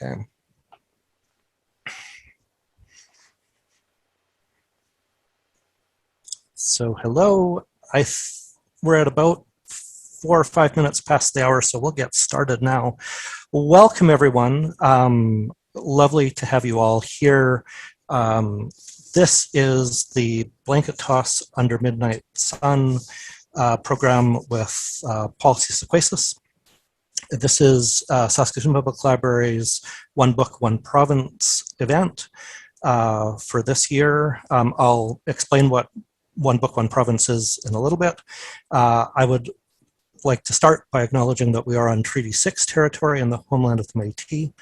Okay. So hello, we're at about 4 or 5 minutes past the hour, so we'll get started now. Welcome everyone. Lovely to have you all here. This is the Blanketos Under Midnight Sun program with Policy Sequasis. This is Saskatoon Public Library's One Book, One Province event for this year. I'll explain what One Book, One Province is in a little bit. I would like to start by acknowledging that we are on Treaty 6 territory in the homeland of the Mcphee.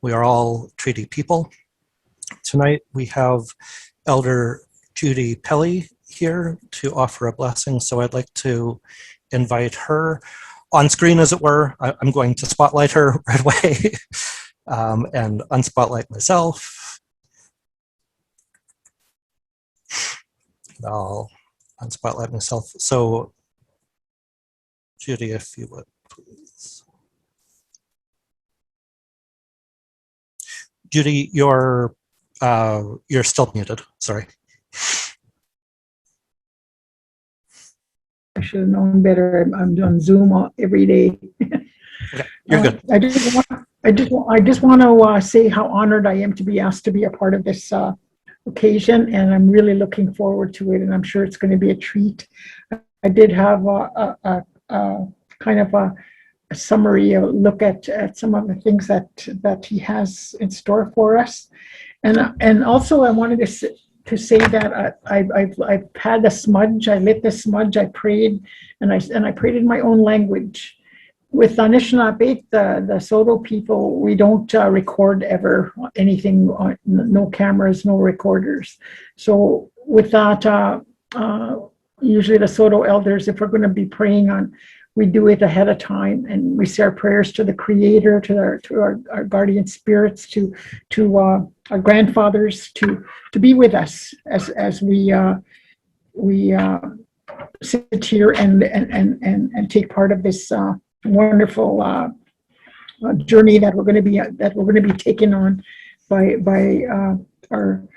We are all treaty people. Tonight we have Elder Judy Pelly here to offer a blessing, so I'd like to invite her on screen, as it were. I'm going to spotlight her right away and unspotlight myself. I'll unspotlight myself. So, Judy, if you would, please. Judy, you're still muted. Sorry. I should have known better. I'm on Zoom every day. Okay, you're good. I just want to say how honored I am to be asked to be a part of this occasion, and I'm really looking forward to it. And I'm sure it's going to be a treat. I did have a kind of a summary, a look at some of the things that he has in store for us, and also I wanted to say that I've had a smudge. I lit the smudge. I prayed, and I prayed in my own language. With Anishinaabe, the Soto people, we don't record ever anything. No cameras, no recorders. So with that, usually the Soto elders, if we're going to be praying on, we do it ahead of time, and we say our prayers to the Creator, to our guardian spirits, to our grandfathers, to be with us as we sit here and take part of this wonderful journey that we're going to be taken on by our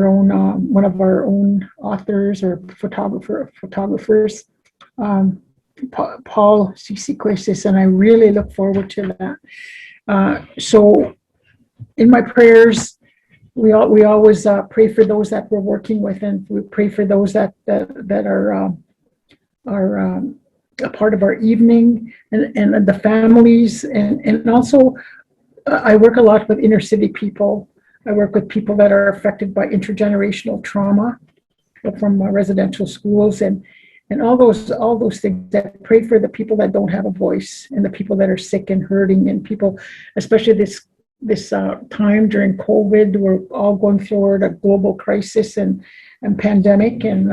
own one of our own authors or photographers. Paul Sequasis, and I really look forward to that. So in my prayers, we always pray for those that we're working with, and we pray for those that are a part of our evening, and the families, and also I work a lot with inner city people. I work with people that are affected by intergenerational trauma from residential schools and all those things. That pray for the people that don't have a voice, and the people that are sick and hurting, and people, especially this time during COVID, we're all going through a global crisis and pandemic, and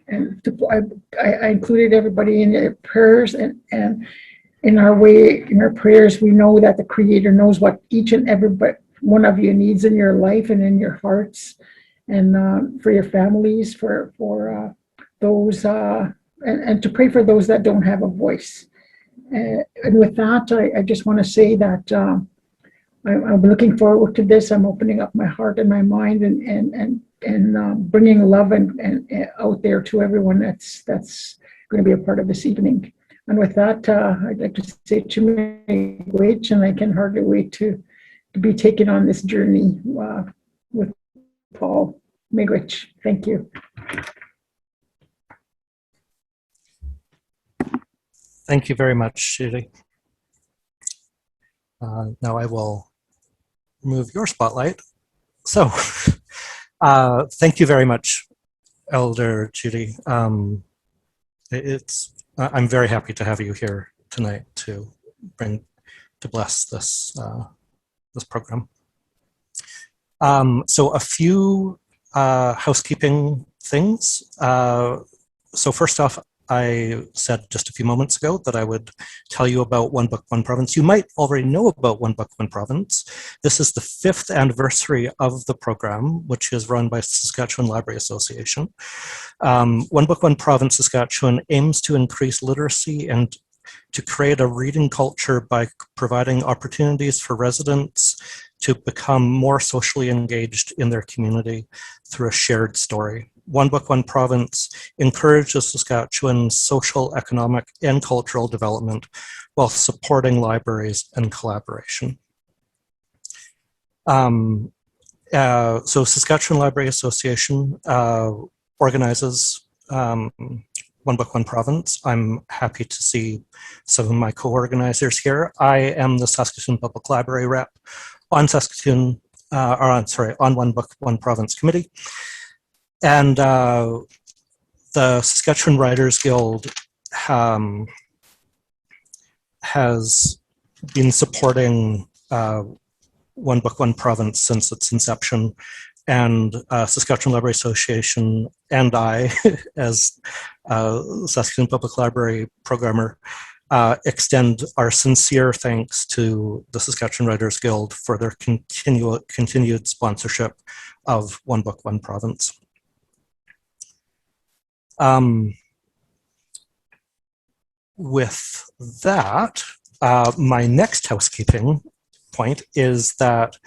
I included everybody in their prayers, and in our prayers, we know that the Creator knows what each and every one of you needs in your life and in your hearts, and for your families, for those, and to pray for those that don't have a voice. And with that, I just want to say that I'm looking forward to this. I'm opening up my heart and my mind, and bringing love and out there to everyone that's going to be a part of this evening. And with that, I'd like to say Chimay, and I can hardly wait to be taken on this journey with Paul Miigwech. Thank you. Thank you very much, Judy. Now I will remove your spotlight. So, thank you very much, Elder Judy. I'm very happy to have you here tonight to bless this program. So a few housekeeping things. So first off, I said just a few moments ago that I would tell you about One Book, One Province. You might already know about One Book, One Province. This is the 5th anniversary of the program, which is run by Saskatchewan Library Association. One Book, One Province Saskatchewan aims to increase literacy and to create a reading culture by providing opportunities for residents to become more socially engaged in their community through a shared story. One Book, One Province encourages Saskatchewan's social, economic, and cultural development while supporting libraries and collaboration. So Saskatchewan Library Association organizes One Book, One Province. I'm happy to see some of my co-organizers here. I am the Saskatoon Public Library rep on Saskatoon, on One Book, One Province committee. And the Saskatchewan Writers Guild has been supporting One Book, One Province since its inception. And Saskatchewan Library Association and I, as Saskatoon Public Library programmer, extend our sincere thanks to the Saskatchewan Writers Guild for their continued sponsorship of One Book, One Province. With that, my next housekeeping point is that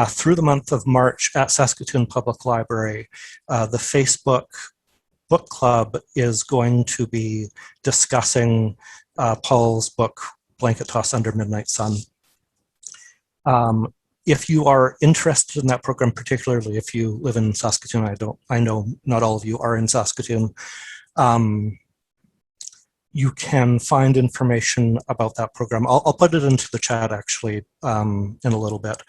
through the month of March at Saskatoon Public Library, the Facebook book club is going to be discussing Paul's book, Blanketos Under Midnight Sun. If you are interested in that program, particularly if you live in Saskatoon, I know not all of you are in Saskatoon, you can find information about that program. I'll put it into the chat actually in a little bit.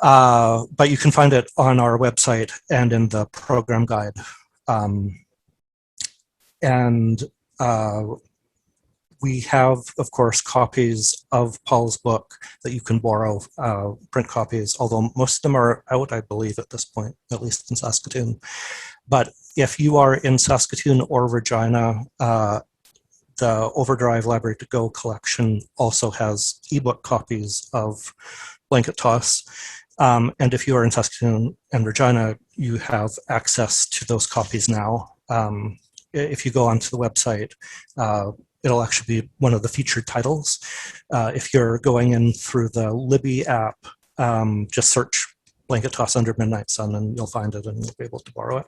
But you can find it on our website and in the program guide. We have, of course, copies of Paul's book that you can borrow, print copies, although most of them are out, I believe, at this point, at least in Saskatoon. But if you are in Saskatoon or Regina, the Overdrive Library to Go collection also has ebook copies of Blanketos. And if you are in Saskatoon and Regina, you have access to those copies now. If you go onto the website, it'll actually be one of the featured titles. If you're going in through the Libby app, just search Blanketos Under Midnight Sun and you'll find it and you'll be able to borrow it.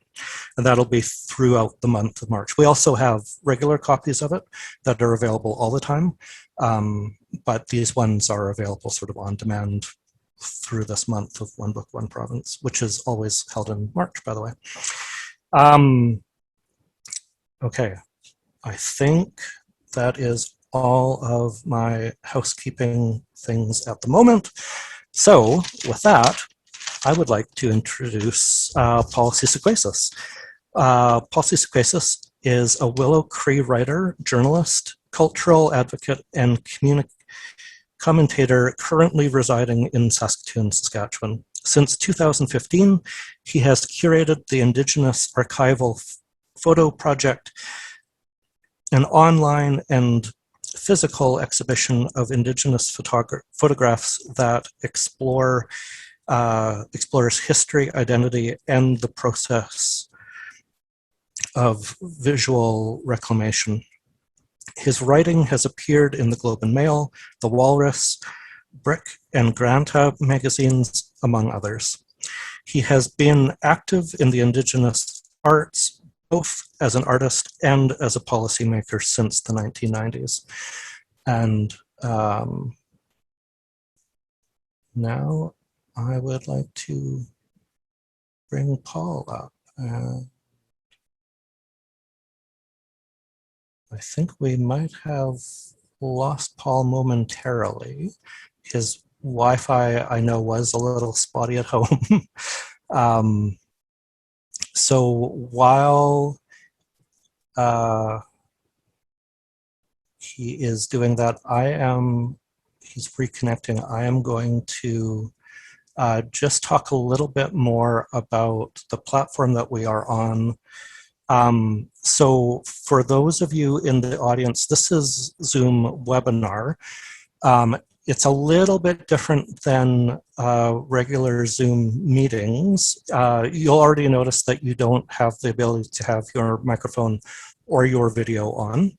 And that'll be throughout the month of March. We also have regular copies of it that are available all the time, but these ones are available sort of on demand through this month of One Book, One Province, which is always held in March, by the way. Okay, I think that is all of my housekeeping things at the moment. So with that, I would like to introduce Paul Sisakwesis. Paul Sisakwesis is a Willow Cree writer, journalist, cultural advocate, and commentator currently residing in Saskatoon, Saskatchewan. Since 2015, he has curated the Indigenous Archival Photo Project, an online and physical exhibition of Indigenous photographs that explores history, identity, and the process of visual reclamation. His writing has appeared in the Globe and Mail, The Walrus, Brick, and Granta magazines, among others. He has been active in the Indigenous arts, both as an artist and as a policymaker since the 1990s. And now I would like to bring Paul up. I think we might have lost Paul momentarily. His Wi-Fi, I know, was a little spotty at home. So while he is doing that, he's reconnecting. I am going to just talk a little bit more about the platform that we are on. So for those of you in the audience, this is Zoom webinar. It's a little bit different than regular Zoom meetings. You'll already notice that you don't have the ability to have your microphone or your video on.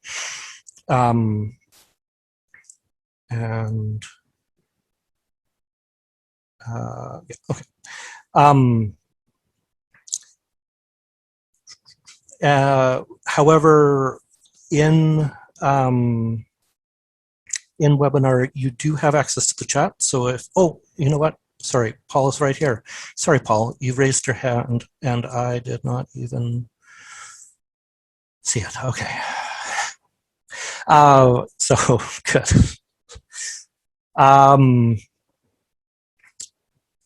Yeah, okay. However, in webinar, you do have access to the chat. So if, oh, you know what? Sorry, Paul is right here. Sorry, Paul, you raised your hand and I did not even see it. Okay. So good. All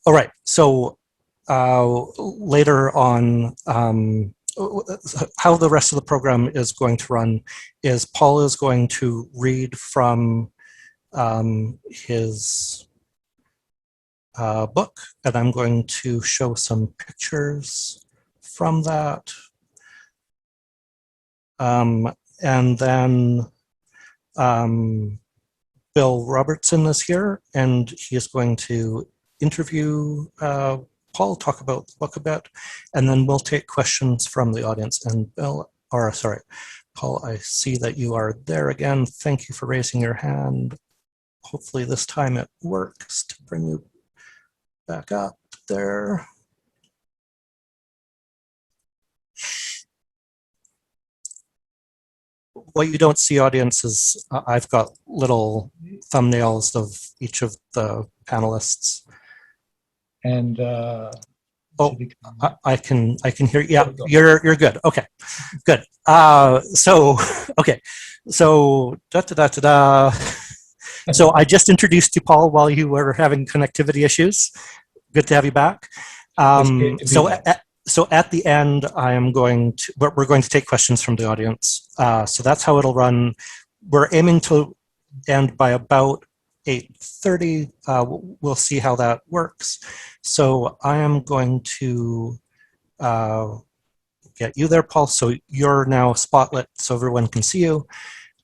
right. So later on, how the rest of the program is going to run is Paul is going to read from his book, and I'm going to show some pictures from that. And then Bill Robertson is here, and he is going to interview Paul, talk about the book a bit, and then we'll take questions from the audience. And Bill, or sorry, Paul, I see that you are there again. Thank you for raising your hand. Hopefully this time it works to bring you back up there. What you don't see, audience, is I've got little thumbnails of each of the panelists. And oh, I can hear. Yeah, you're good. Okay, good. So okay, so da da da da da. So I just introduced you, Paul, while you were having connectivity issues. Good to have you back. So at the end, we're going to take questions from the audience. So that's how it'll run. We're aiming to end by about 8:30. We'll see how that works. So I am going to get you there, Paul. So you're now spotlit so everyone can see you.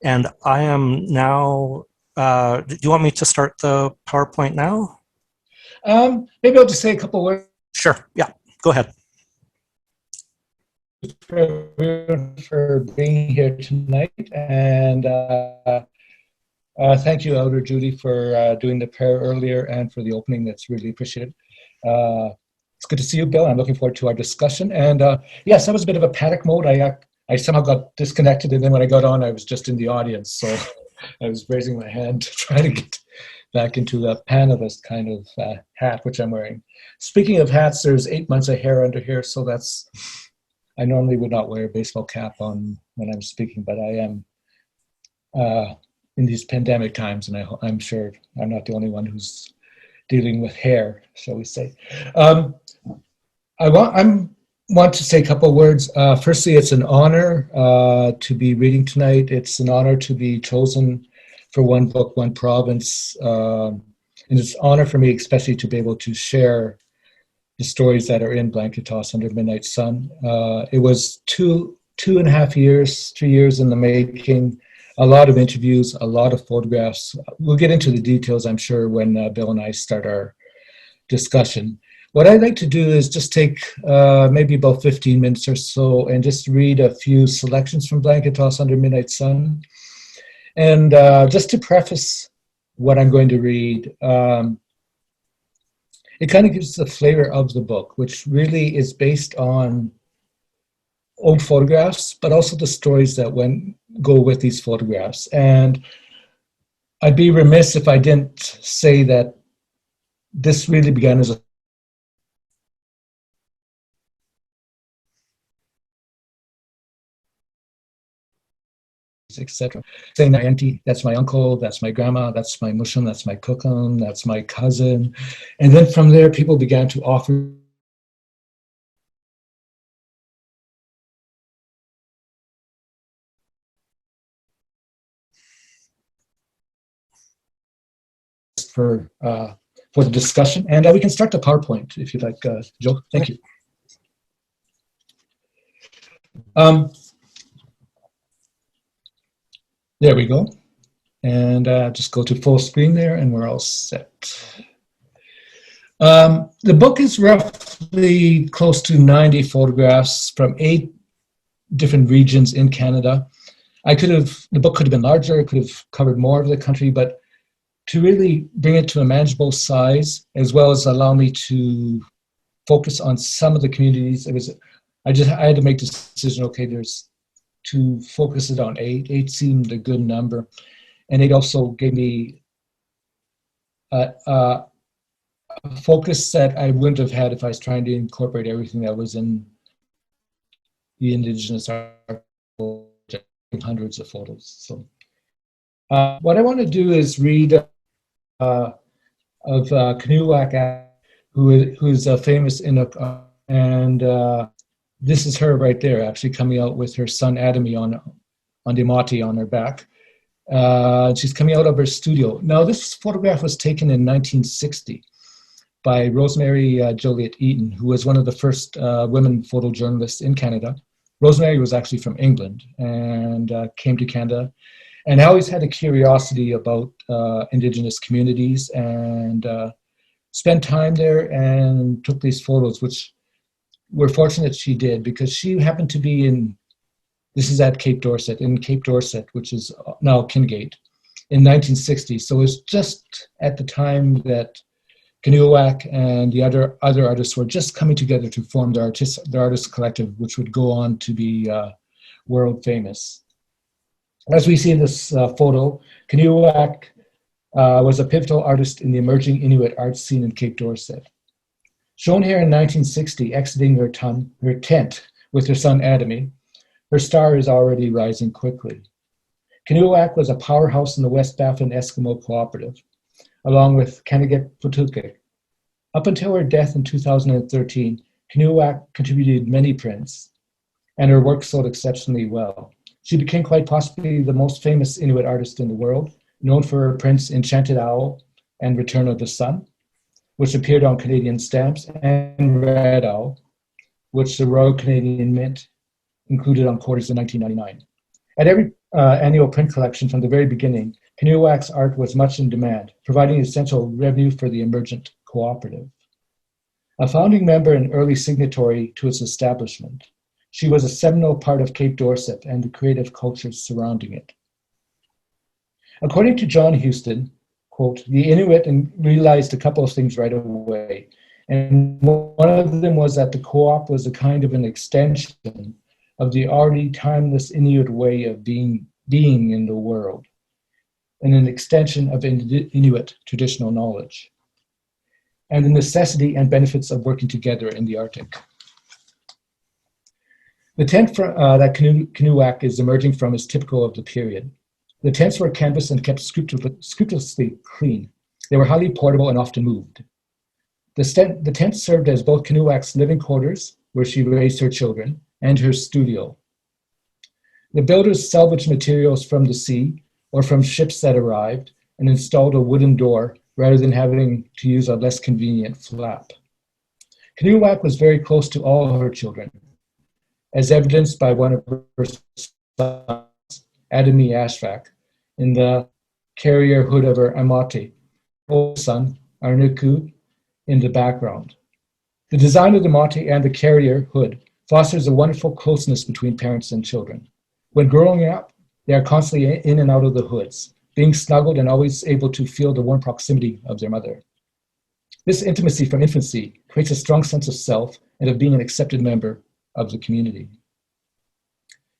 And I am now, do you want me to start the PowerPoint now? Maybe I'll just say a couple words. Sure, yeah, go ahead. For being here tonight, and thank you, Elder Judy, for doing the prayer earlier and for the opening. That's really appreciated. It's good to see you, Bill. I'm looking forward to our discussion. And yes, that was a bit of a panic mode. I somehow got disconnected, and then when I got on, I was just in the audience. So I was raising my hand to try to get back into the panelist kind of hat, which I'm wearing. Speaking of hats, there's 8 months of hair under here, so that's. I normally would not wear a baseball cap on when I'm speaking, but I am in these pandemic times, and I'm sure I'm not the only one who's dealing with hair, shall we say. I want to say a couple of words. Firstly, it's an honor to be reading tonight. It's an honor to be chosen for One Book, One Province. And it's an honor for me, especially to be able to share the stories that are in Blanketos Under Midnight Sun. It was two and a half years, 3 years in the making, a lot of interviews, a lot of photographs. We'll get into the details, I'm sure, when Bill and I start our discussion. What I'd like to do is just take maybe about 15 minutes or so and just read a few selections from Blanketos Under Midnight Sun. And just to preface what I'm going to read, it kind of gives the flavor of the book, which really is based on old photographs, but also the stories that go with these photographs. And I'd be remiss if I didn't say that this really began as a etc. Saying my auntie, that's my uncle, that's my grandma, that's my mushum, that's my cookum, that's my cousin. And then from there, people began to offer for the discussion. And we can start the PowerPoint if you'd like, Joe. Thank you. There we go. And just go to full screen there and we're all set. The book is roughly close to 90 photographs from 8 different regions in Canada. The book could have been larger, it could have covered more of the country, but to really bring it to a manageable size, as well as allow me to focus on some of the communities, I had to make the decision, okay, to focus it on 8. 8 seemed a good number. And it also gave me a focus that I wouldn't have had if I was trying to incorporate everything that was in the Indigenous article, hundreds of photos. So what I want to do is read of Kanuwak, who is a famous Inuk, and this is her right there, actually coming out with her son Adami on the mati on her back. She's coming out of her studio. Now, this photograph was taken in 1960 by Rosemary Joliet Eaton, who was one of the first women photojournalists in Canada. Rosemary was actually from England and came to Canada, and I always had a curiosity about Indigenous communities and spent time there and took these photos, which we're fortunate she did, because she happened to be this is at Cape Dorset, which is now Kingate, in 1960. So it was just at the time that Kanuwak and the other artists were just coming together to form their artist collective, which would go on to be world famous. As we see in this photo, Kanuwak was a pivotal artist in the emerging Inuit art scene in Cape Dorset. Shown here in 1960, exiting her tent with her son Adami, her star is already rising quickly. Kanuwak was a powerhouse in the West Baffin Eskimo Cooperative, along with Kanigat Putukik. Up until her death in 2013, Kanuwak contributed many prints, and her work sold exceptionally well. She became quite possibly the most famous Inuit artist in the world, known for her prints Enchanted Owl and Return of the Sun, which appeared on Canadian stamps, and Red Owl, which the Royal Canadian Mint included on quarters in 1999. At every annual print collection from the very beginning, Kanuwak's art was much in demand, providing essential revenue for the emergent cooperative. A founding member and early signatory to its establishment, she was a seminal part of Cape Dorset and the creative cultures surrounding it. According to John Houston, quote, the Inuit realized a couple of things right away. And one of them was that the co-op was a kind of an extension of the already timeless Inuit way of being in the world, and an extension of Inuit traditional knowledge, and the necessity and benefits of working together in the Arctic. The tent that Kanuwak is emerging from is typical of the period. The tents were canvas and kept scrupulously clean. They were highly portable and often moved. The tent served as both Kanuwak's living quarters, where she raised her children, and her studio. The builders salvaged materials from the sea or from ships that arrived and installed a wooden door rather than having to use a less convenient flap. Kanuwak was very close to all her children, as evidenced by one of her sons, Adami Ashfaq, in the carrier hood of her Amati, oldest son, Arnuku, in the background. The design of the Mati and the carrier hood fosters a wonderful closeness between parents and children. When growing up, they are constantly in and out of the hoods, being snuggled and always able to feel the warm proximity of their mother. This intimacy from infancy creates a strong sense of self and of being an accepted member of the community.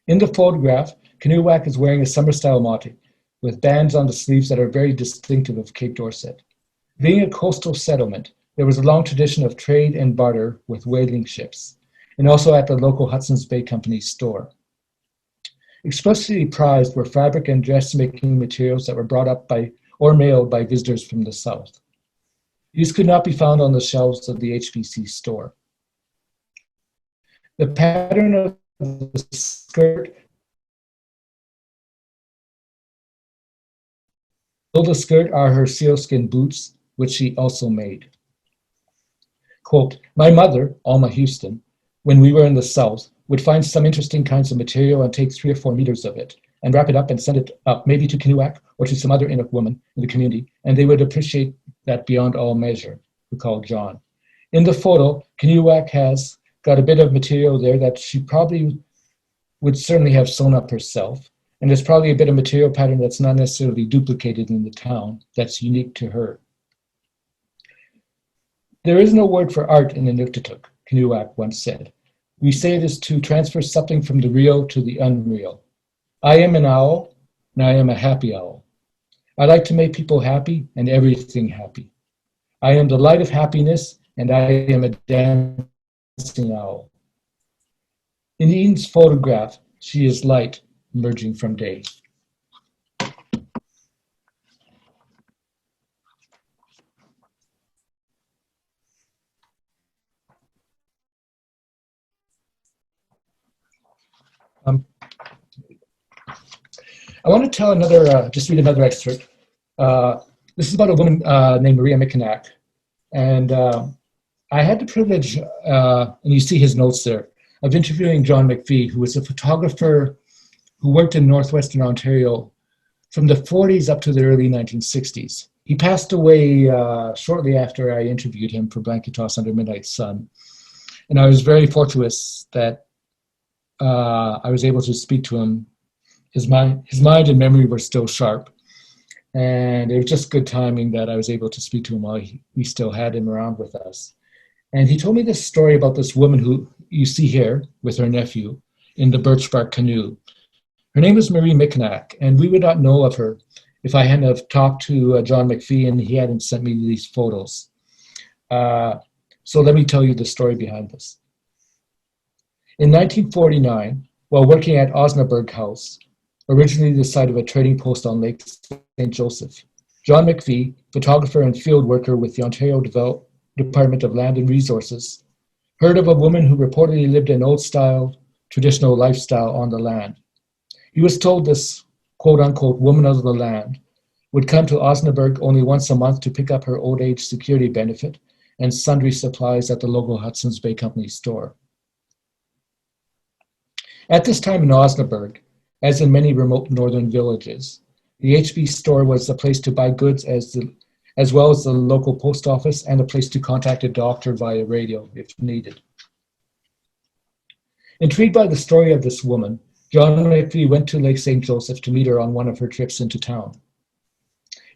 In the photograph, Kanuwak is wearing a summer-style mati with bands on the sleeves that are very distinctive of Cape Dorset. Being a coastal settlement, there was a long tradition of trade and barter with whaling ships, and also at the local Hudson's Bay Company store. Especially prized were fabric and dressmaking materials that were brought up by or mailed by visitors from the south. These could not be found on the shelves of the HBC store. The pattern of the skirt the skirt are her sealskin boots, which she also made. Quote, my mother, Alma Houston, when we were in the South, would find some interesting kinds of material and take 3 or 4 meters of it and wrap it up and send it up, maybe to Kenuak or to some other Inuk woman in the community, and they would appreciate that beyond all measure, recalled John. In the photo, Kenuak has got a bit of material there that she probably would certainly have sewn up herself, and there's probably a bit of material pattern that's not necessarily duplicated in the town that's unique to her. There is no word for art in Inuktitut, Kenuak once said. We say it is to transfer something from the real to the unreal. I am an owl, and I am a happy owl. I like to make people happy and everything happy. I am the light of happiness, and I am a dancing owl. In Eden's photograph, she is light emerging from day. I want to tell another, just read another excerpt. This is about a woman named Maria Micinac. And I had the privilege, and you see his notes there, of interviewing John Mcphee, who was a photographer who worked in Northwestern Ontario from the 40s up to the early 1960s. He passed away shortly after I interviewed him for Blanketos Under Midnight Sun. And I was very fortunate that I was able to speak to him. His mind and memory were still sharp. And it was just good timing that I was able to speak to him while we still had him around with us. And he told me this story about this woman who you see here with her nephew in the birch bark canoe. Her name was Marie Micinac, and we would not know of her if I hadn't have talked to John Mcphee and he hadn't sent me these photos. So let me tell you the story behind this. In 1949, while working at Osnaburg House, originally the site of a trading post on Lake St. Joseph, John Mcphee, photographer and field worker with the Ontario Department of Land and Resources, heard of a woman who reportedly lived an old-style, traditional lifestyle on the land. He was told this quote-unquote woman of the land would come to Osnaburg only once a month to pick up her old age security benefit and sundry supplies at the local Hudson's Bay Company store. At this time in Osnaburg, as in many remote northern villages, the HB store was a place to buy goods as well as the local post office and a place to contact a doctor via radio if needed. Intrigued by the story of this woman, John Mcphee went to Lake St. Joseph to meet her on one of her trips into town.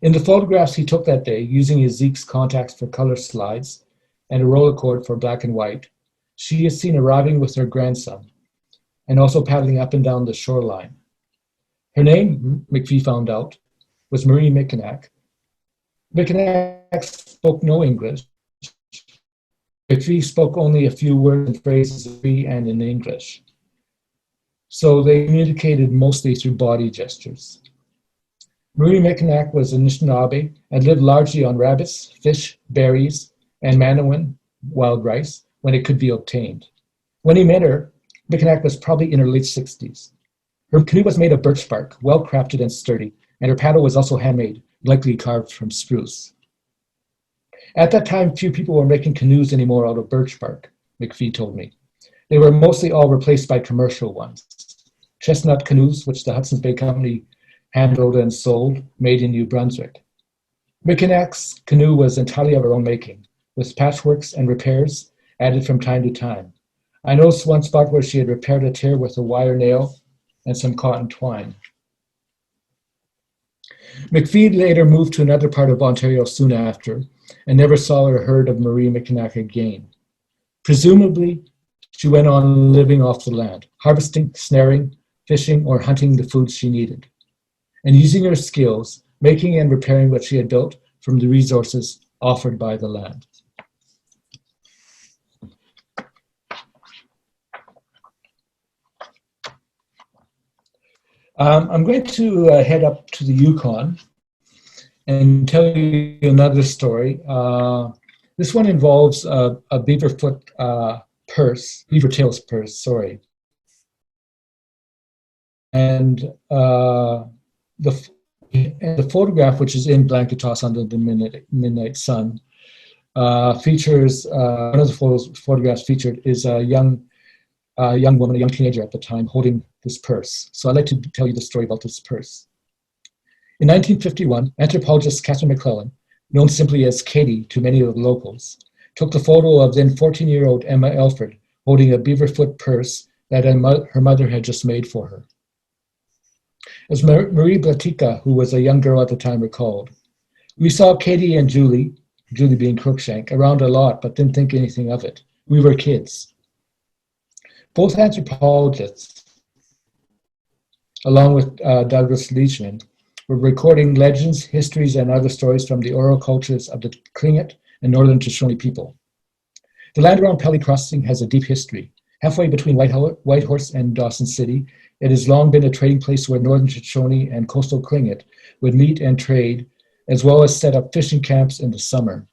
In the photographs he took that day, using his Zeke's contacts for color slides and a roller cord for black and white, she is seen arriving with her grandson and also paddling up and down the shoreline. Her name, Mcphee found out, was Marie Micinac. Micinac spoke no English. Mcphee spoke only a few words and phrases and in English. So they communicated mostly through body gestures. Marie Micinac was a Anishinaabe and lived largely on rabbits, fish, berries, and Manawan wild rice when it could be obtained. When he met her, Micinac was probably in her late 60s. Her canoe was made of birch bark, well crafted and sturdy, and her paddle was also handmade, likely carved from spruce. At that time, few people were making canoes anymore out of birch bark, Mcphee told me. They were mostly all replaced by commercial ones. Chestnut canoes, which the Hudson's Bay Company handled and sold, made in New Brunswick. Micinac's canoe was entirely of her own making, with patchworks and repairs added from time to time. I noticed one spot where she had repaired a tear with a wire nail and some cotton twine. Mcphee later moved to another part of Ontario soon after and never saw or heard of Marie Micinac again. Presumably, she went on living off the land, harvesting, snaring, fishing, or hunting the food she needed, and using her skills, making and repairing what she had built from the resources offered by the land. I'm going to head up to the Yukon and tell you another story. This one involves a beaver tails purse, sorry. And And the photograph, which is in Blanketos under the midnight sun, features one of the photographs featured is a young woman, a young teenager at the time, holding this purse. So I'd like to tell you the story about this purse. In 1951, anthropologist Catherine McClellan, known simply as Katie to many of the locals, took the photo of then 14-year-old Emma Alfred holding a beaver foot purse that her mother had just made for her. As Marie Blatica, who was a young girl at the time, recalled, "We saw Katie and Julie being Crookshank, around a lot, but didn't think anything of it. We were kids." Both anthropologists, along with Douglas Leachman, were recording legends, histories, and other stories from the oral cultures of the Tlingit and Northern Shoshone people. The land around Pelly Crossing has a deep history. Halfway between Whitehorse and Dawson City, it has long been a trading place where Northern Shoshone and coastal Tlingit would meet and trade, as well as set up fishing camps in the summer.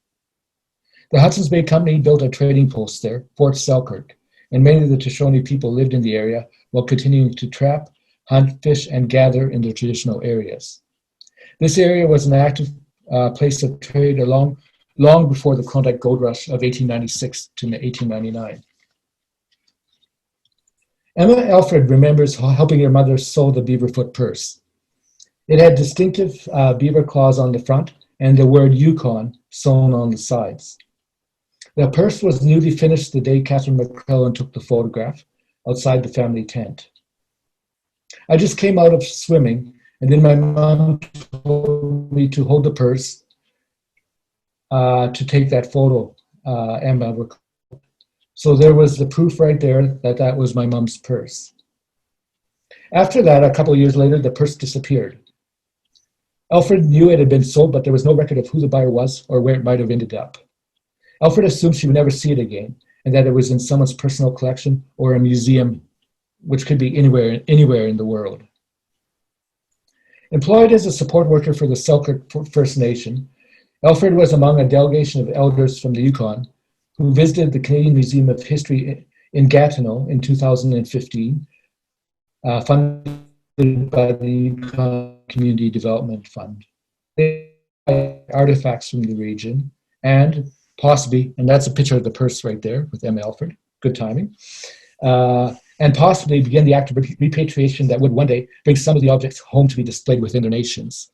The Hudson's Bay Company built a trading post there, Fort Selkirk, and many of the Shoshone people lived in the area while continuing to trap, hunt, fish, and gather in their traditional areas. This area was an active place of trade long before the Klondike Gold Rush of 1896 to 1899. Emma Alfred remembers helping her mother sew the beaverfoot purse. It had distinctive beaver claws on the front and the word Yukon sewn on the sides. The purse was newly finished the day Catherine McClellan took the photograph outside the family tent. I just came out of swimming, and then my mom told me to hold the purse to take that photo, Emma recalled. So there was the proof right there that that was my mom's purse. After that, a couple of years later, the purse disappeared. Alfred knew it had been sold, but there was no record of who the buyer was or where it might have ended up. Alfred assumed she would never see it again, and that it was in someone's personal collection or a museum, which could be anywhere in the world. Employed as a support worker for the Selkirk First Nation, Alfred was among a delegation of elders from the Yukon who visited the Canadian Museum of History in Gatineau in 2015, funded by the Yukon Community Development Fund. They had artifacts from the region and possibly, and that's a picture of the purse right there with Emma Alfred, good timing, and possibly begin the act of repatriation that would one day bring some of the objects home to be displayed within their nations.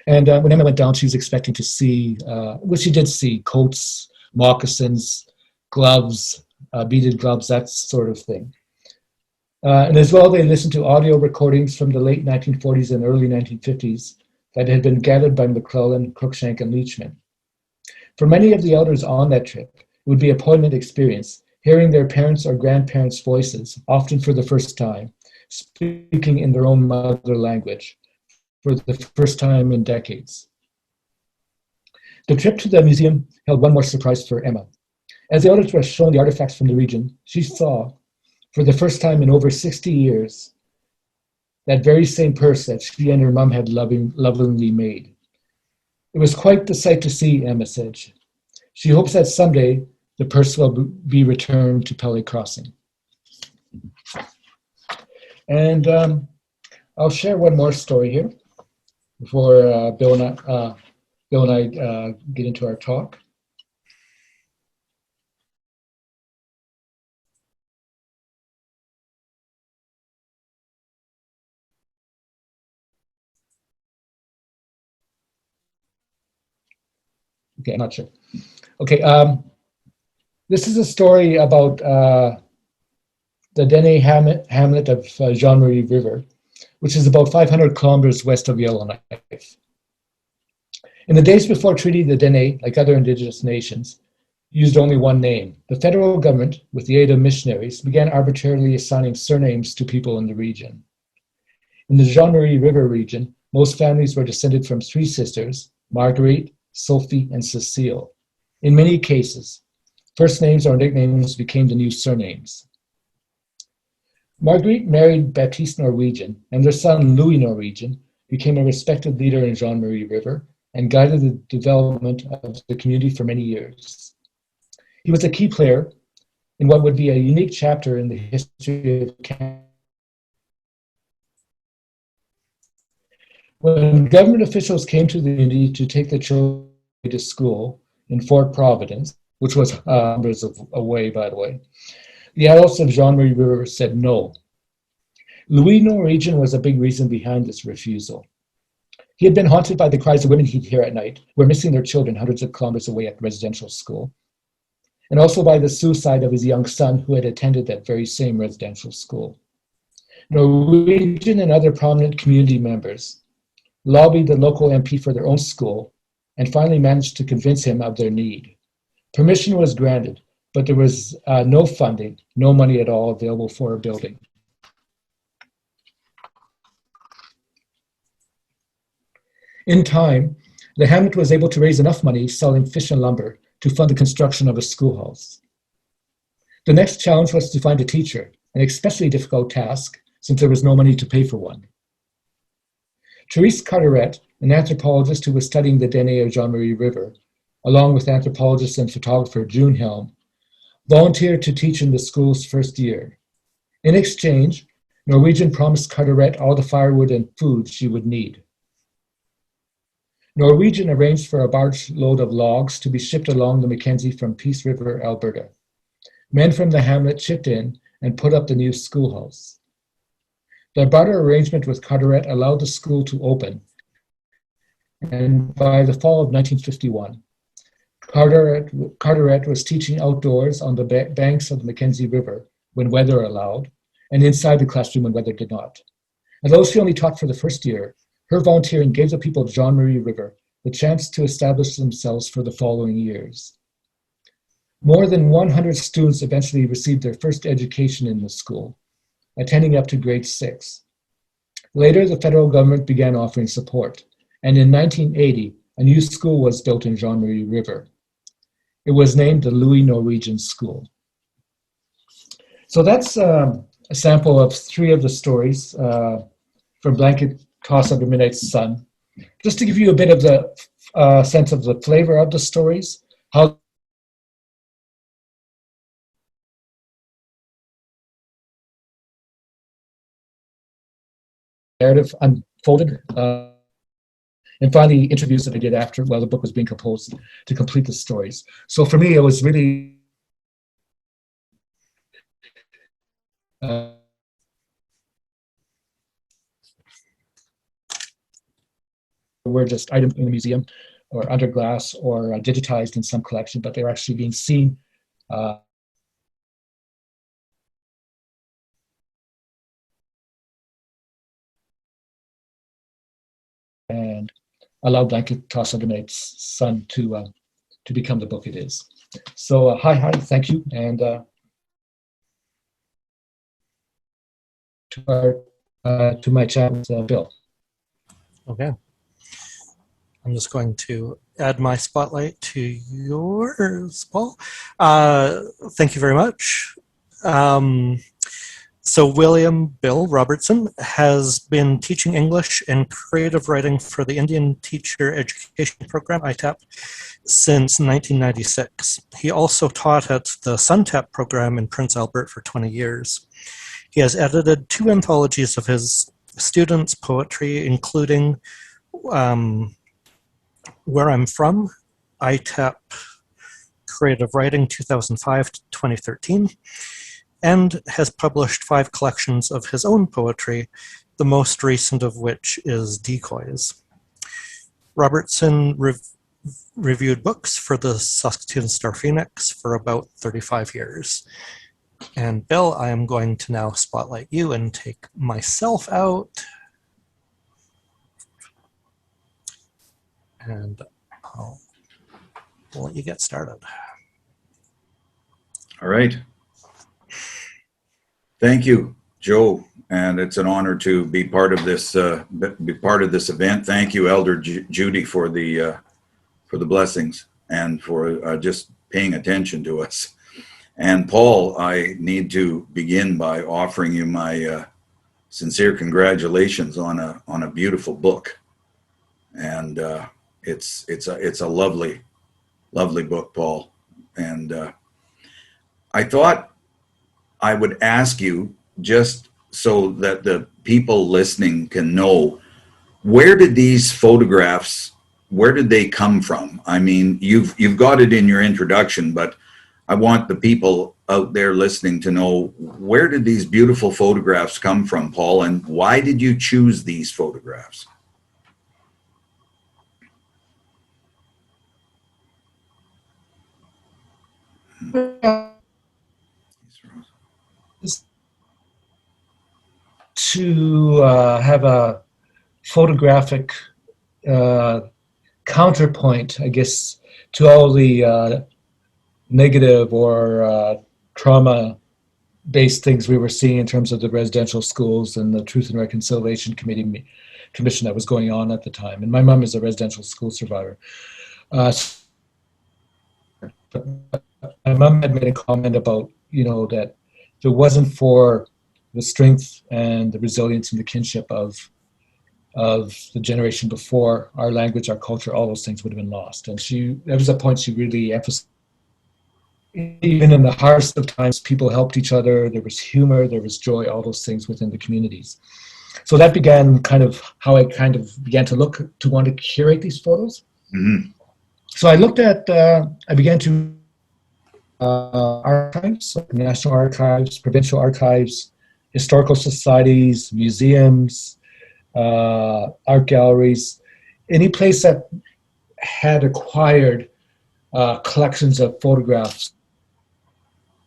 And when Emma went down, she was expecting to see, well, she did see coats, moccasins, gloves, beaded gloves, that sort of thing. And as well, they listened to audio recordings from the late 1940s and early 1950s that had been gathered by McClellan, Cruikshank, and Leachman. For many of the elders on that trip, it would be a poignant experience, hearing their parents' or grandparents' voices, often for the first time, speaking in their own mother language, for the first time in decades. The trip to the museum held one more surprise for Emma. As the elders were shown the artifacts from the region, she saw, for the first time in over 60 years, that very same purse that she and her mom had lovingly made. It was quite the sight to see, Emma said. She hopes that someday the purse will be returned to Pelly Crossing. And I'll share one more story here before Bill and I get into our talk. Okay, I'm not sure. Okay, this is a story about the Dene Hamlet of Jean Marie River, which is about 500 kilometers west of Yellowknife. In the days before treaty, the Dene, like other Indigenous nations, used only one name. The federal government, with the aid of missionaries, began arbitrarily assigning surnames to people in the region. In the Jean Marie River region, most families were descended from three sisters, Marguerite, Sophie, and Cecile. In many cases, first names or nicknames became the new surnames. Marguerite married Baptiste Norwegian, and their son Louis Norwegian became a respected leader in Jean Marie River and guided the development of the community for many years. He was a key player in what would be a unique chapter in the history of Canada. When government officials came to the community to take the children to school in Fort Providence, which was hundreds of away, by the way, the adults of Jean Marie River said no. Louis Norwegian was a big reason behind this refusal. He had been haunted by the cries of women he'd hear at night who were missing their children hundreds of kilometers away at residential school, and also by the suicide of his young son who had attended that very same residential school. Norwegian and other prominent community members lobbied the local MP for their own school and finally managed to convince him of their need. Permission was granted, but there was no funding, no money at all available for a building. In time, the Hamlet was able to raise enough money selling fish and lumber to fund the construction of a schoolhouse. The next challenge was to find a teacher, an especially difficult task since there was no money to pay for one. Therese Carteret, an anthropologist who was studying the DNA of Jean Marie River, along with anthropologist and photographer June Helm, volunteered to teach in the school's first year. In exchange, Norwegian promised Carteret all the firewood and food she would need. Norwegian arranged for a barge load of logs to be shipped along the Mackenzie from Peace River, Alberta. Men from the hamlet chipped in and put up the new schoolhouse. The barter arrangement with Carteret allowed the school to open, and by the fall of 1951, Carteret was teaching outdoors on the banks of the Mackenzie River when weather allowed, and inside the classroom when weather did not. Although she only taught for the first year, her volunteering gave the people of Jean Marie River the chance to establish themselves for the following years. More than 100 students eventually received their first education in the school, attending up to grade 6. Later, the federal government began offering support, and in 1980, a new school was built in Jean Marie River. It was named the Louis Norwegian School. So that's a sample of 3 of the stories from Blanketos Under Midnight's Sun. Just to give you a bit of the sense of the flavor of the stories, how narrative unfolded, and finally interviews that I did after while the book was being composed to complete the stories. So for me, it was really were just items in the museum or under glass or digitized in some collection, but they're actually being seen and allow Blanketos Under Midnight's Sun to become the book it is. So hi, thank you, and to my chat with Bill. Okay. I'm just going to add my spotlight to yours, Paul. Thank you very much. So William Bill Robertson has been teaching English and creative writing for the Indian Teacher Education Program, ITEP, since 1996. He also taught at the SUNTEP program in Prince Albert for 20 years. He has edited 2 anthologies of his students' poetry, including Where I'm From, ITEP Creative Writing 2005 to 2013, and has published 5 collections of his own poetry, the most recent of which is Decoys. Robertson reviewed books for the Saskatoon Star Phoenix for about 35 years. And Bill, I am going to now spotlight you and take myself out. And I'll let you get started. All right. Thank you, Joe, and it's an honor to be part of this event. Thank you, Elder Judy, for the blessings and for just paying attention to us. And Paul, I need to begin by offering you my sincere congratulations on a beautiful book, and it's a lovely book, Paul. And I thought I would ask you, just so that the people listening can know, where did these photographs, where did they come from? I mean, you've got it in your introduction, but I want the people out there listening to know, where did these beautiful photographs come from, Paul, and why did you choose these photographs? To have a photographic counterpoint, I guess, to all the negative or trauma-based things we were seeing in terms of the residential schools and the Truth and Reconciliation Commission that was going on at the time. And my mom is a residential school survivor. But my mom had made a comment about, that if it wasn't for the strength and the resilience and the kinship of the generation before, our language, our culture, all those things would have been lost. And that was a point she really emphasized. Even in the hardest of times, people helped each other. There was humor, there was joy, all those things within the communities. So that began kind of how I kind of began to want to curate these photos. Mm-hmm. So I looked at, I began to archives, like national archives, provincial archives, historical societies, museums, art galleries, any place that had acquired collections of photographs,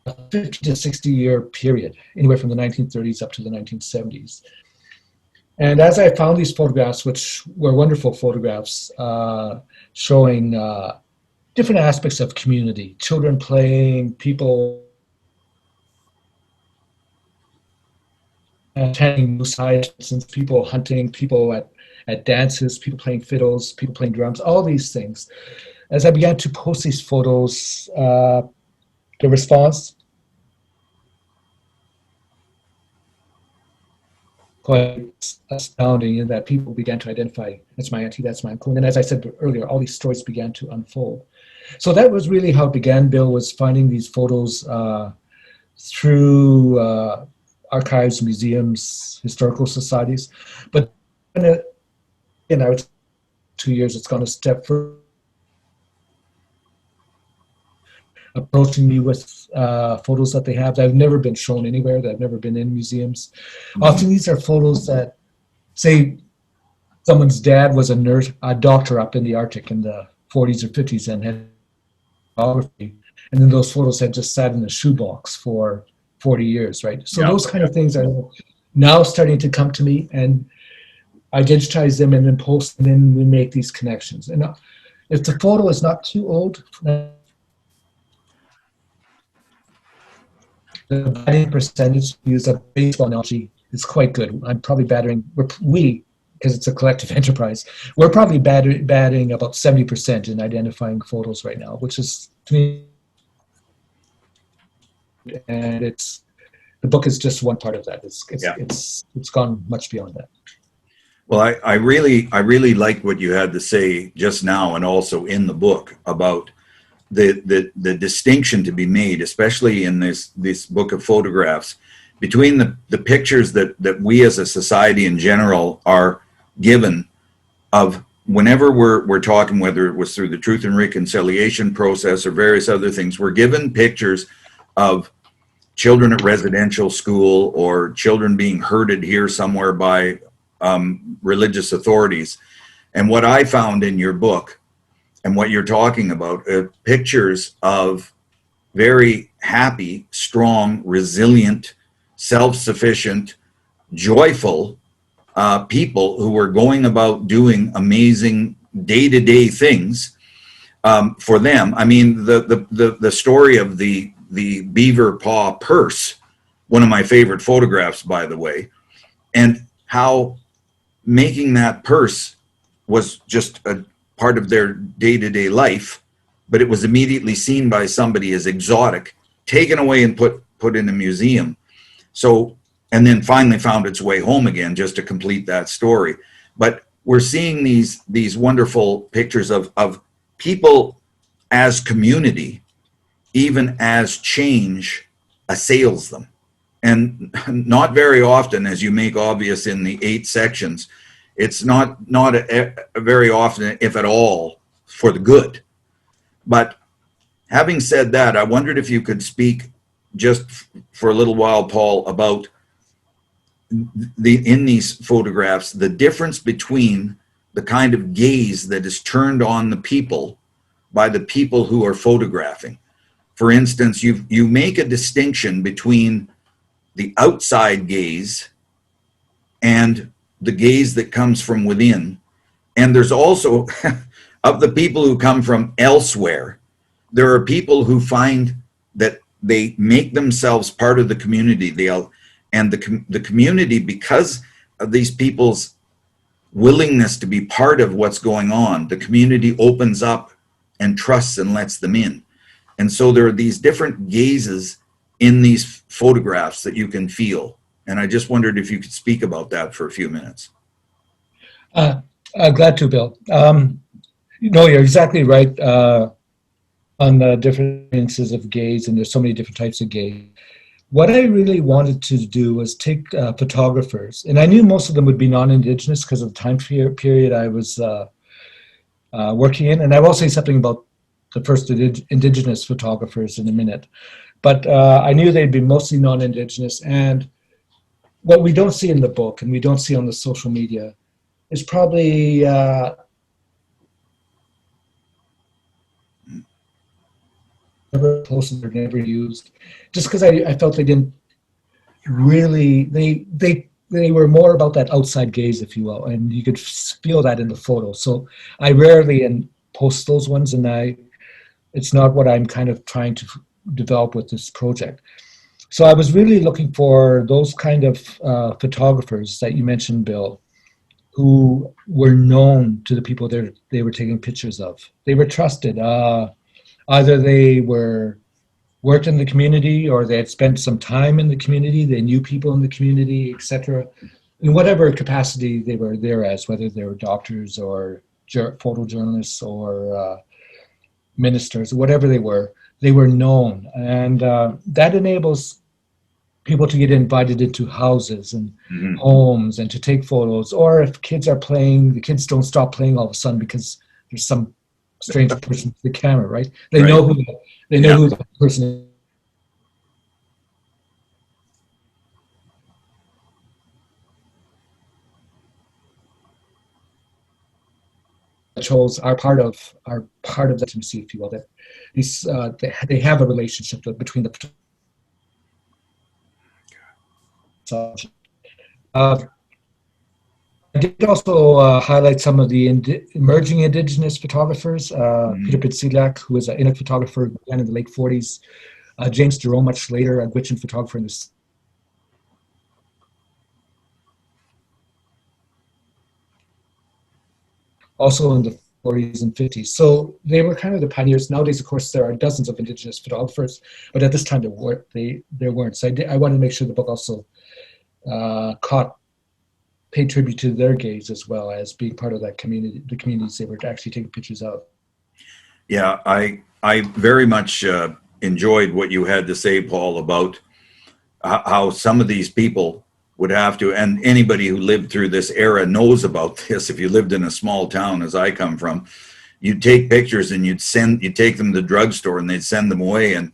a 50 to 60 year period, anywhere from the 1930s up to the 1970s. And as I found these photographs, which were wonderful photographs, showing different aspects of community, children playing, people attending moose hides, people hunting, people at dances, people playing fiddles, people playing drums, all these things. As I began to post these photos, the response quite astounding, in that people began to identify, that's my auntie, that's my uncle. And as I said earlier, all these stories began to unfold. So that was really how it began, Bill, was finding these photos through archives, museums, historical societies. But I would say 2 years, it's gone a step further, approaching me with photos that they have that have never been shown anywhere, that have never been in museums. Mm-hmm. Often these are photos that, say, someone's dad was a doctor up in the Arctic in the 40s or 50s and had photography, and then those photos had just sat in a shoebox for 40 years, right? So those kind of things are now starting to come to me, and I digitize them and then post them, and then we make these connections. And if the photo is not too old, the batting percentage, to use a baseball analogy, is quite good. I'm probably battering, because it's a collective enterprise, we're probably batting about 70% in identifying photos right now, which is, to me, and the book is just one part of that. It's gone much beyond that. Well, I really like what you had to say just now, and also in the book, about the distinction to be made, especially in this book of photographs, between the pictures that we as a society in general are given of whenever we're talking, whether it was through the Truth and Reconciliation process or various other things, we're given pictures of children at residential school or children being herded here somewhere by religious authorities. And what I found in your book and what you're talking about, pictures of very happy, strong, resilient, self-sufficient, joyful people who were going about doing amazing day-to-day things for them. I mean, the story of the Beaver Paw Purse, one of my favorite photographs, by the way, and how making that purse was just a part of their day-to-day life, but it was immediately seen by somebody as exotic, taken away and put in a museum. So, and then finally found its way home again, just to complete that story. But we're seeing these wonderful pictures of people as community, even as change assails them. And not very often, as you make obvious in the 8 sections, It's not very often, if at all, for the good. But having said that, I wondered if you could speak just for a little while, Paul, about in these photographs, the difference between the kind of gaze that is turned on the people by the people who are photographing. For instance, you make a distinction between the outside gaze and the gaze that comes from within. And there's also, of the people who come from elsewhere, there are people who find that they make themselves part of the community. The community, because of these people's willingness to be part of what's going on, the community opens up and trusts and lets them in. And so there are these different gazes in these photographs that you can feel. And I just wondered if you could speak about that for a few minutes. Glad to, Bill. You're exactly right on the differences of gaze, and there's so many different types of gaze. What I really wanted to do was take photographers, and I knew most of them would be non-Indigenous because of the time period I was working in, and I will say something about the first Indigenous photographers in a minute. But I knew they'd be mostly non-Indigenous, and what we don't see in the book and we don't see on the social media is probably never posted or never used, just because I felt they didn't really, they were more about that outside gaze, if you will, and you could feel that in the photo. So I rarely post those ones, and it's not what I'm kind of trying to develop with this project. So I was really looking for those kind of photographers that you mentioned, Bill, who were known to the people they were taking pictures of. They were trusted. Either they worked in the community, or they had spent some time in the community, they knew people in the community, etc. In whatever capacity they were there as, whether they were doctors or photojournalists or ministers, whatever they were known. And that enables people to get invited into houses and homes and to take photos. Or if kids are playing, the kids don't stop playing all of a sudden because there's some strange person with the camera, right? They know who the person is. Shows are part of the intimacy, if you will. That these they have a relationship between the. I did also highlight some of the emerging Indigenous photographers. Peter Pitzilak, who was an Inuk photographer, began in the late 40s. James Jerome, much later, a Gwich'in photographer in the also in the 40s and 50s. So they were kind of the pioneers. Nowadays, of course, there are dozens of Indigenous photographers, but at this time there weren't. So I wanted to make sure the book also paid tribute to their gaze as well as being part of that community, the communities they were actually taking pictures of. Yeah, I very much enjoyed what you had to say, Paul, about how some of these people would have to, and anybody who lived through this era knows about this. If you lived in a small town, as I come from, you'd take pictures and you'd take them to the drugstore and they'd send them away. And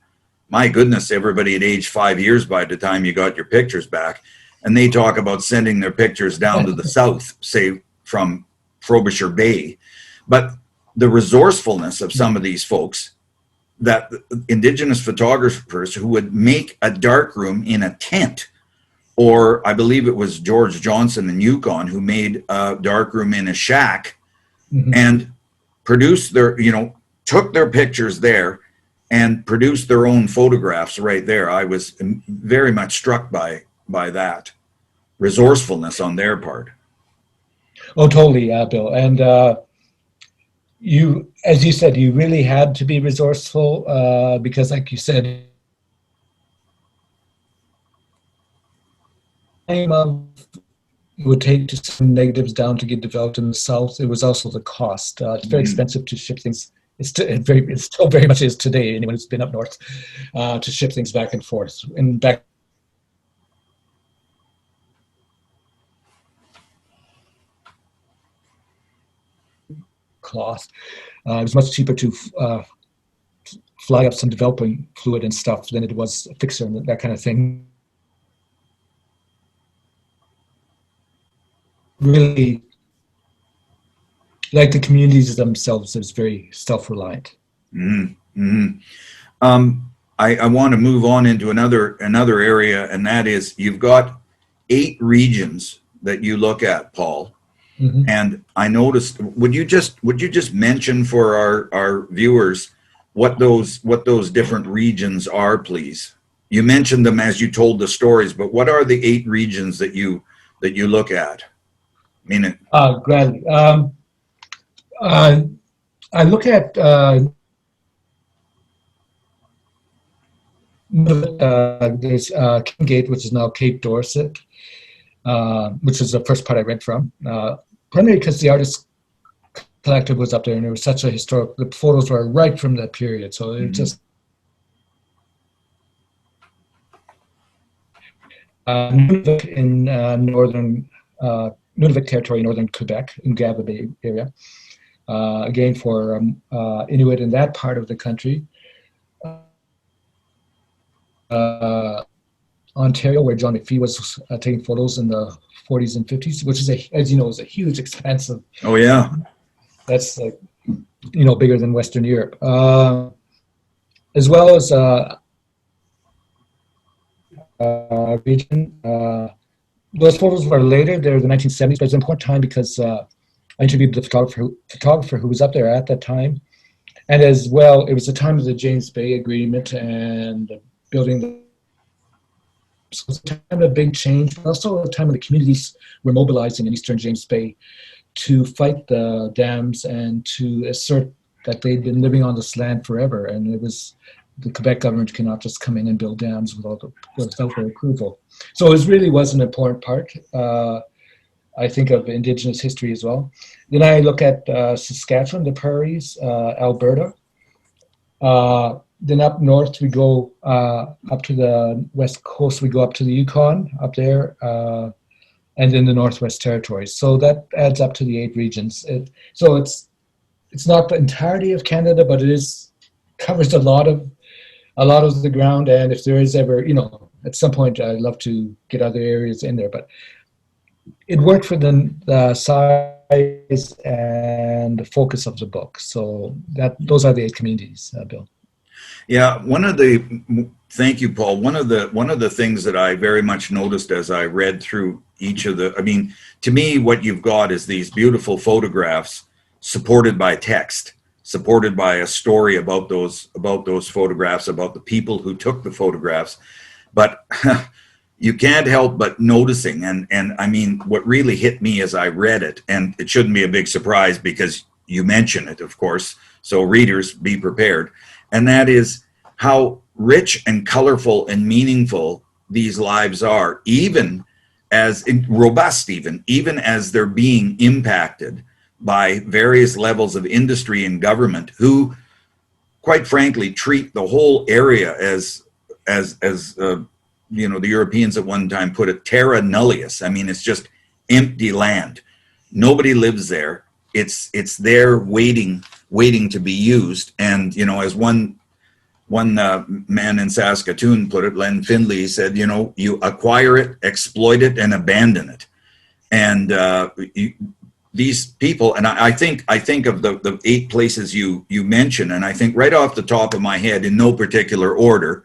my goodness, everybody had aged 5 years by the time you got your pictures back. And they talk about sending their pictures down to the south, say from Frobisher Bay. But the resourcefulness of some of these folks, that Indigenous photographers who would make a darkroom in a tent, or I believe it was George Johnson in Yukon who made a darkroom in a shack and produced took their pictures there and produced their own photographs right there. I was very much struck by that resourcefulness on their part. Oh, totally, Bill. And you, as you said, you really had to be resourceful because, like you said, it would take to send negatives down to get developed in the South. It was also the cost. It's very expensive to ship things. It still very much is today. Anyone who's been up north to ship things back and forth and back. cloth. It was much cheaper to fly up some developing fluid and stuff than it was a fixer and that kind of thing. Really, like the communities themselves, is very self-reliant. Mm-hmm. I want to move on into another area, and that is you've got 8 regions that you look at, Paul. Mm-hmm. And I noticed. Would you just mention for our viewers what those different regions are, please? You mentioned them as you told the stories, but what are the 8 regions that you look at? I mean, Gladly. I look at there's King Gate, which is now Cape Dorset, which is the first part I read from. Primarily because the artist collective was up there, and it was such a historic. The photos were right from that period, so it just. Nunavut in northern Nunavut territory, northern Quebec, in Gaba Bay area. Again, for Inuit in that part of the country. Ontario, where John Mcphee was taking photos in the 40s and 50s, which is, as you know, is a huge, expansive. Oh yeah, that's like, bigger than Western Europe, as well as region. Those photos were later. They're the 1970s, but it's an important time because I interviewed the photographer who was up there at that time, and as well, it was the time of the James Bay Agreement and building the. So it's a time of big change, but also a time when the communities were mobilizing in Eastern James Bay to fight the dams and to assert that they'd been living on this land forever, and it was. The Quebec government cannot just come in and build dams without their approval. So it really was an important part, I think, of Indigenous history as well. Then I look at Saskatchewan, the prairies, Alberta. Then up north we go up to the west coast. We go up to the Yukon up there, and then the Northwest Territories. So that adds up to the 8 regions. So it's not the entirety of Canada, but it covers a lot of the ground, and if there is ever, at some point, I'd love to get other areas in there, but it worked for the size and the focus of the book. So those are the 8 communities, Bill. Yeah, thank you, Paul. One of the things that I very much noticed as I read through each of to me, what you've got is these beautiful photographs supported by text. Supported by a story about those photographs, about the people who took the photographs. But you can't help but noticing, and I mean, what really hit me as I read it, and it shouldn't be a big surprise because you mention it, of course, so readers, be prepared, and that is how rich and colorful and meaningful these lives are, even as robust, even as they're being impacted by various levels of industry and government who, quite frankly, treat the whole area as the Europeans at one time put it, terra nullius. I mean, it's just empty land. Nobody lives there. It's there waiting to be used. And, as one man in Saskatoon put it, Len Findley, said, you acquire it, exploit it, and abandon it. And these people, and I think of the 8 places you mentioned, and I think right off the top of my head, in no particular order,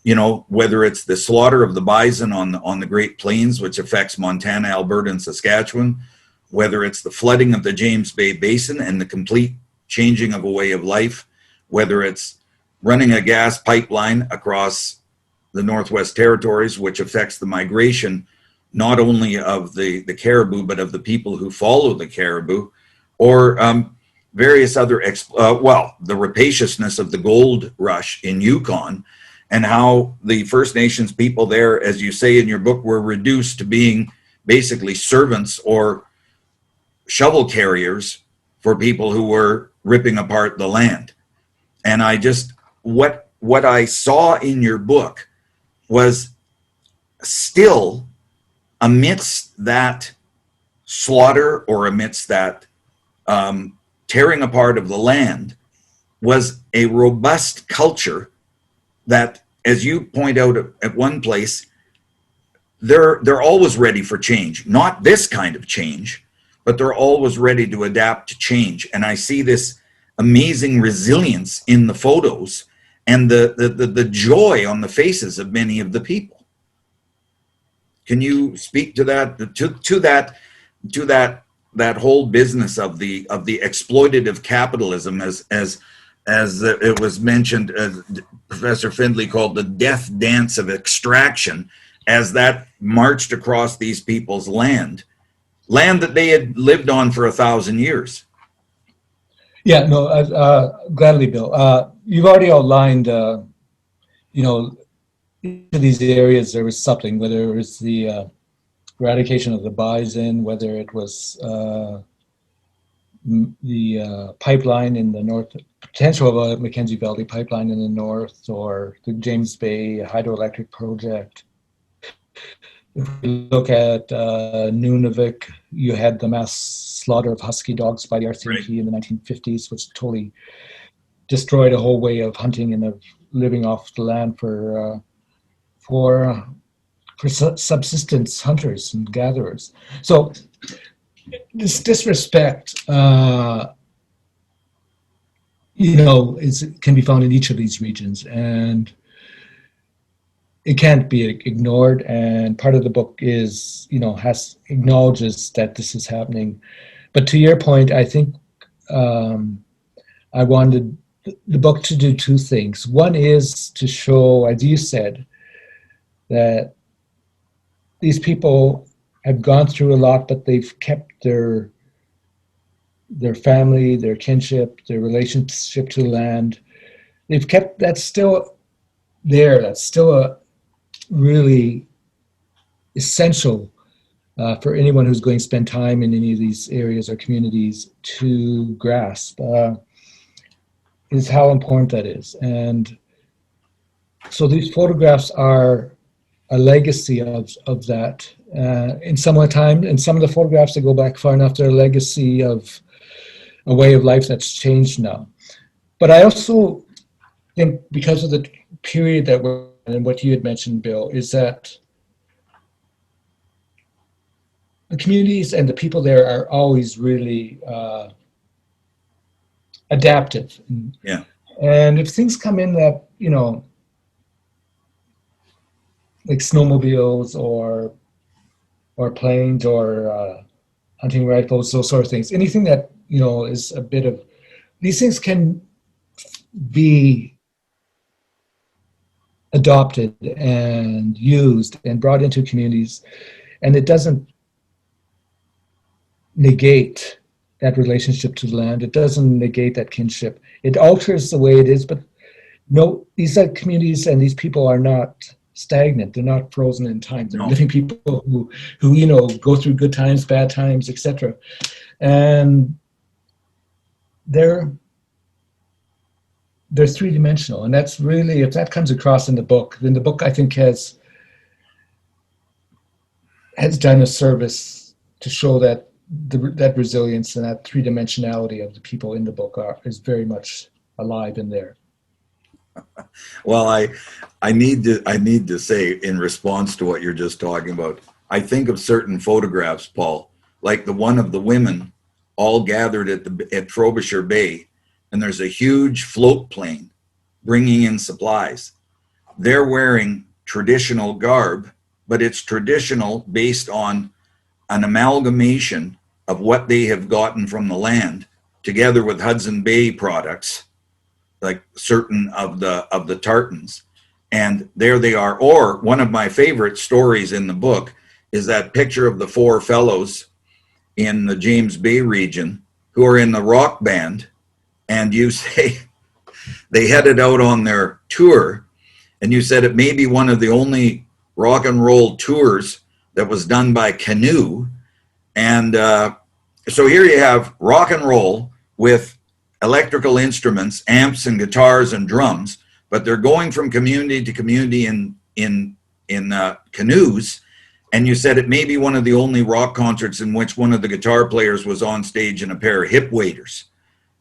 whether it's the slaughter of the bison on the Great Plains, which affects Montana, Alberta, and Saskatchewan, whether it's the flooding of the James Bay Basin and the complete changing of a way of life, whether it's running a gas pipeline across the Northwest Territories, which affects the migration not only of the caribou, but of the people who follow the caribou, or various other, the rapaciousness of the gold rush in Yukon, and how the First Nations people there, as you say in your book, were reduced to being basically servants or shovel carriers for people who were ripping apart the land. And what I saw in your book was still, amidst that slaughter or amidst that tearing apart of the land was a robust culture that, as you point out at one place, they're always ready for change. Not this kind of change, but they're always ready to adapt to change. And I see this amazing resilience in the photos and the joy on the faces of many of the people. Can you speak to that, to that whole business of the exploitative capitalism, as it was mentioned, Professor Findlay called the death dance of extraction, as that marched across these people's land that they had lived on for 1,000 years? Yeah, no, gladly, Bill. You've already outlined, you know, in these areas there was something, whether it was the eradication of the bison, whether it was the pipeline in the north, potential of a Mackenzie Valley pipeline in the north, or the James Bay hydroelectric project. If we look at Nunavik, you had the mass slaughter of husky dogs by the RCMP in the 1950s, which totally destroyed a whole way of hunting and of living off the land for subsistence hunters and gatherers. So this disrespect, you know, can be found in each of these regions, and it can't be ignored. And part of the book is, you know, acknowledges that this is happening. But to your point, I think I wanted the book to do two things. One is to show, as you said, that these people have gone through a lot, but they've kept their family, their kinship, their relationship to the land. They've kept that's still there. That's still a really essential for anyone who's going to spend time in any of these areas or communities to grasp, is how important that is. And so these photographs are a legacy of that. In some of the time, and some of the photographs that go back far enough, they're a legacy of a way of life that's changed now. But I also think, because of the period that we're in, and what you had mentioned, Bill, is that the communities and the people there are always really adaptive. Yeah. And if things come in that, you know, like snowmobiles or planes or hunting rifles, those sort of things, anything that, you know, is a bit of, these things can be adopted and used and brought into communities, and it doesn't negate that relationship to the land. It doesn't negate that kinship. It alters the way it is, but no, these are communities, and these people are not stagnant. They're not frozen in time. They're living people who you know, go through good times, bad times, etc. And they're three-dimensional, and that's really, if that comes across in the book, then the book, I think, has done a service to show that that resilience and that three-dimensionality of the people in the book is very much alive in there. Well, I need to say, in response to what you're just talking about, I think of certain photographs, Paul, like the one of the women all gathered at Frobisher Bay, and there's a huge float plane bringing in supplies. They're wearing traditional garb, but it's traditional based on an amalgamation of what they have gotten from the land, together with Hudson Bay products, like certain of the tartans. And there they are. Or one of my favorite stories in the book is that picture of the four fellows in the James Bay region who are in the rock band, and you say they headed out on their tour, and you said it may be one of the only rock and roll tours that was done by canoe. And so here you have rock and roll with electrical instruments, amps and guitars and drums, but they're going from community to community in canoes. And you said it may be one of the only rock concerts in which one of the guitar players was on stage in a pair of hip waders.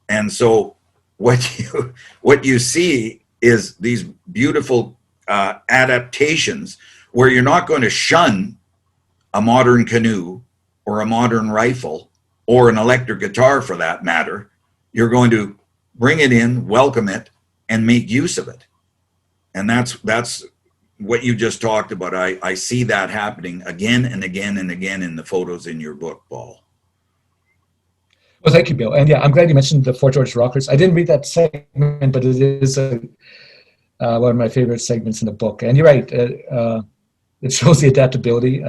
And so what you see is these beautiful adaptations where you're not going to shun a modern canoe or a modern rifle or an electric guitar for that matter. You're going to bring it in, welcome it, and make use of it. And that's what you just talked about. I see that happening again and again and again in the photos in your book, Paul. Well, thank you, Bill. And yeah, I'm glad you mentioned the Fort George Rockers. I didn't read that segment, but it is one of my favorite segments in the book. And you're right, it shows the adaptability.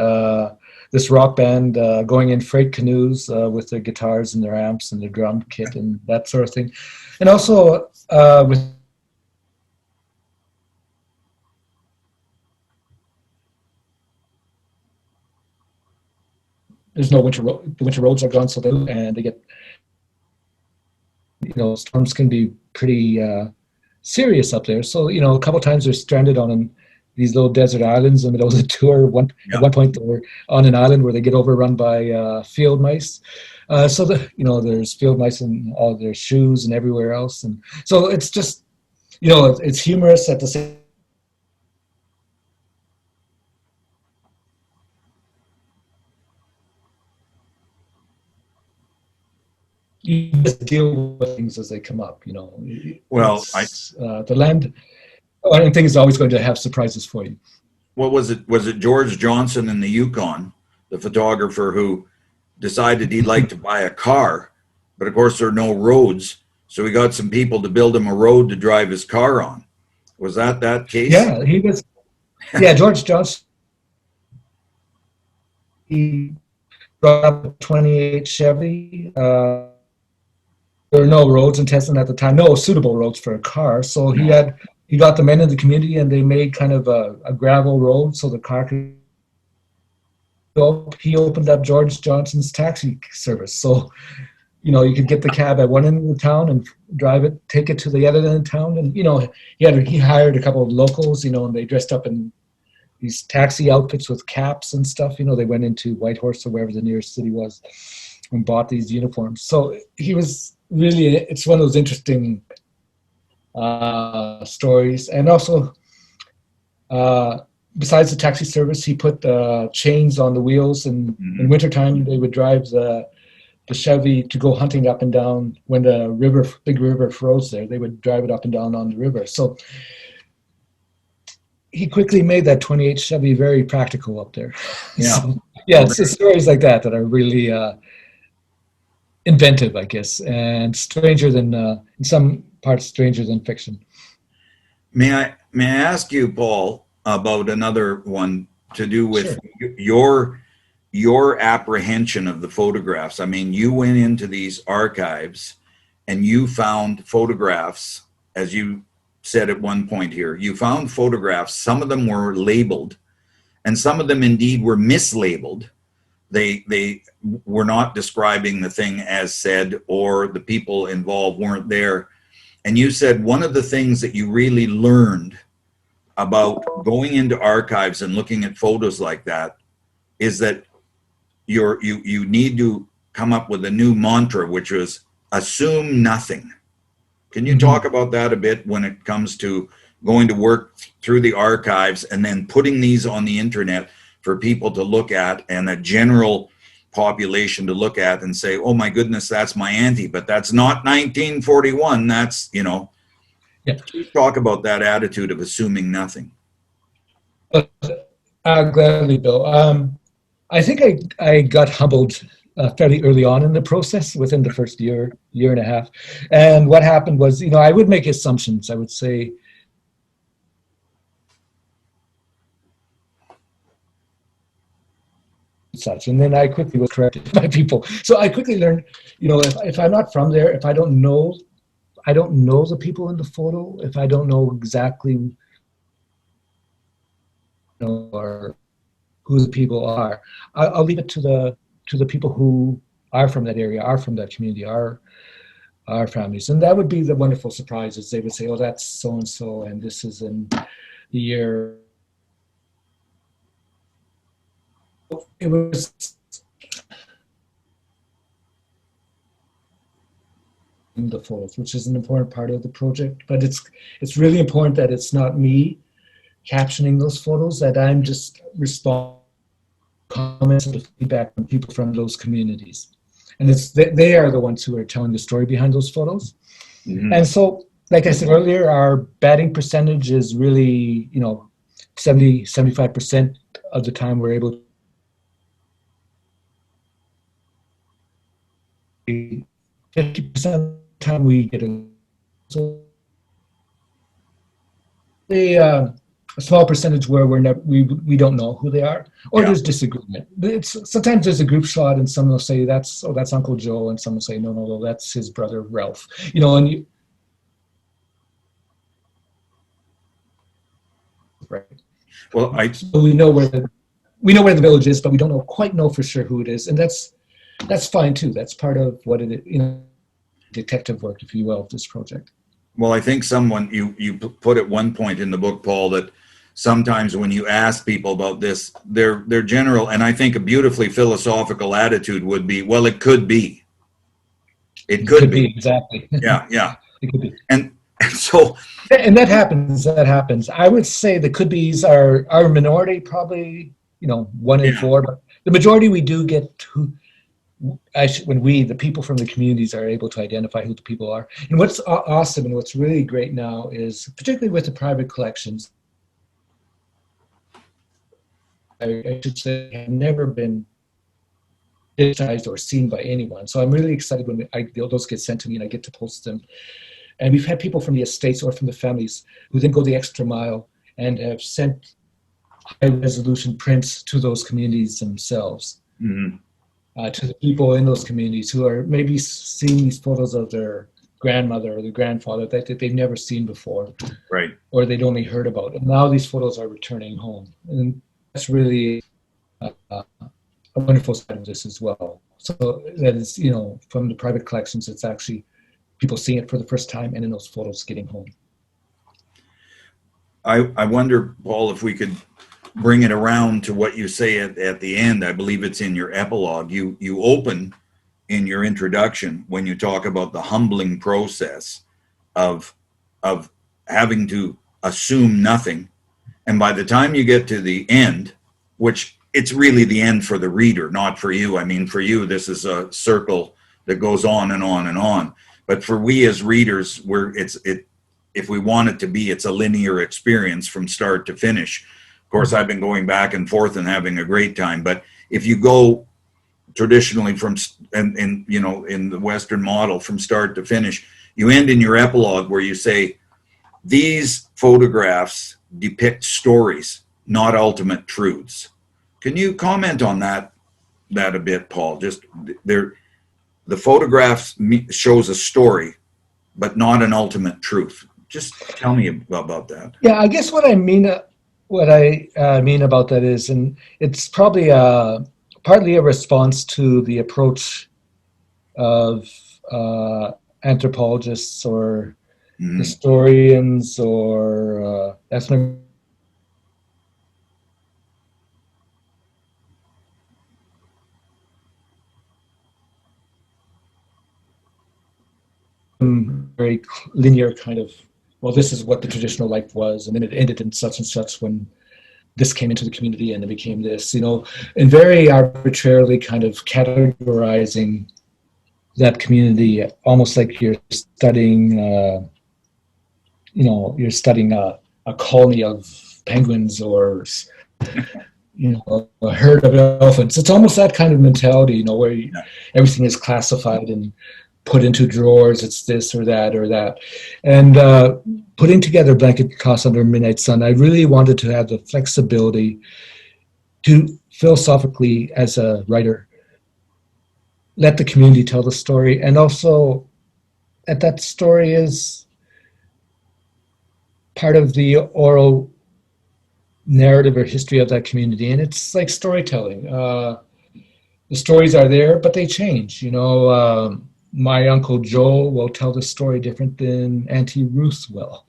This rock band going in freight canoes with their guitars and their amps and their drum kit and that sort of thing. And also with there's no winter the winter roads are gone, so they get, storms can be pretty serious up there. So, a couple times they're stranded on these little desert islands in the middle of the tour. At one point, they're on an island where they get overrun by field mice. So there's field mice in all their shoes and everywhere else, and so it's just, it's humorous at the same. You just deal with things as they come up. Well, the land. I don't think it's always going to have surprises for you. What was it? Was it George Johnson in the Yukon, the photographer who decided he'd like to buy a car, but of course there are no roads, so he got some people to build him a road to drive his car on. Was that case? Yeah, he was. Yeah, George Johnson. He brought up a 28 Chevy. There were no roads in Tesson at the time, no suitable roads for a car. So he got the men in the community and they made kind of a gravel road so the car could go. He opened up George Johnson's taxi service. So, you could get the cab at one end of the town and drive it, take it to the other end of the town. And, he hired a couple of locals, and they dressed up in these taxi outfits with caps and stuff. They went into Whitehorse or wherever the nearest city was and bought these uniforms. So he was really, it's one of those interesting stories. And also, besides the taxi service, he put chains on the wheels, and in wintertime they would drive the Chevy to go hunting up and down. When the big river froze there, they would drive it up and down on the river. So he quickly made that 28 Chevy very practical up there. Yeah. So, it's stories like that are really inventive, I guess, and stranger than in some parts stranger than fiction. May I ask you, Paul, about another one to do with your apprehension of the photographs? I mean, you went into these archives and you found photographs, as you said at one point here. You found photographs. Some of them were labeled, and some of them indeed were mislabeled. They were not describing the thing as said, or the people involved weren't there. And you said one of the things that you really learned about going into archives and looking at photos like that is that you need to come up with a new mantra, which was assume nothing. Can you talk about that a bit when it comes to going to work through the archives and then putting these on the internet for people to look at and a general population to look at and say, oh my goodness, that's my auntie, but that's not 1941. That's, talk about that attitude of assuming nothing. Gladly, Bill. I think I got humbled fairly early on in the process, within the first year and a half. And what happened was, I would make assumptions. I would say, such, and then I quickly was corrected by people. So I quickly learned, if I'm not from there, if I don't know the people in the photo, if I don't know exactly, or who the people are, I'll leave it to the people who are from that area, are from that community, are families, and that would be the wonderful surprises. They would say, "Oh, that's so and so, and this is in the year." It was the photos, which is an important part of the project. But it's really important that it's not me captioning those photos, that I'm just responding to comments and feedback from people from those communities. And they are the ones who are telling the story behind those photos. Mhm. And so, like I said earlier, our batting percentage is really, 70, 75% of the time we're able to, 50% of the time we get so a small percentage where we don't know who they are, or Yeah. there's disagreement. Sometimes there's a group shot and someone will say that's Uncle Joe, and someone will say no, that's his brother Ralph. And right. Well, So we know where the village is, but we don't quite know for sure who it is, and that's fine too. That's part of what it is, detective work, if you will, of this project. Well, I think you put at one point in the book, Paul, that sometimes when you ask people about this, their general, and I think a beautifully philosophical attitude would be, well, it could be. It could be. Exactly. Yeah. It could be. And so. And that happens. I would say the could be's are a minority, probably, 1 in 4, but the majority we do get when the people from the communities are able to identify who the people are. And what's awesome and what's really great now is, particularly with the private collections, I should say, have never been digitized or seen by anyone. So I'm really excited when those get sent to me and I get to post them. And we've had people from the estates or from the families who then go the extra mile and have sent high-resolution prints to those communities themselves. Mm-hmm. To the people in those communities who are maybe seeing these photos of their grandmother or their grandfather that they've never seen before, Right, or they'd only heard about. And now these photos are returning home, and that's really a wonderful side of this as well. So that is, from the private collections, it's actually people seeing it for the first time, and in those photos getting home. I wonder, Paul, if we could bring it around to what you say at the end. I believe it's in your epilogue. You open in your introduction when you talk about the humbling process of having to assume nothing, and by the time you get to the end, which it's really the end for the reader, not for you. I mean, for you, this is a circle that goes on and on and on. But for we as readers, if we want it to be, it's a linear experience from start to finish. Of course, I've been going back and forth and having a great time. But if you go traditionally in the Western model from start to finish, you end in your epilogue where you say, these photographs depict stories, not ultimate truths. Can you comment on that a bit, Paul? Just the photographs shows a story, but not an ultimate truth. Just tell me about that. Yeah, I guess what I mean about that is, and it's probably partly a response to the approach of anthropologists or historians or ethnographers. Very linear kind of, well, this is what the traditional life was, and then it ended in such and such when this came into the community and it became this, and very arbitrarily kind of categorizing that community, almost like you're studying, a colony of penguins or, a herd of elephants. It's almost that kind of mentality, where everything is classified and put into drawers. It's this or that or that. And putting together Blanketos Under Midnight Sun, I really wanted to have the flexibility to philosophically, as a writer, let the community tell the story, and also that story is part of the oral narrative or history of that community. And it's like storytelling. The stories are there, but they change. My Uncle Joe will tell the story different than Auntie Ruth will,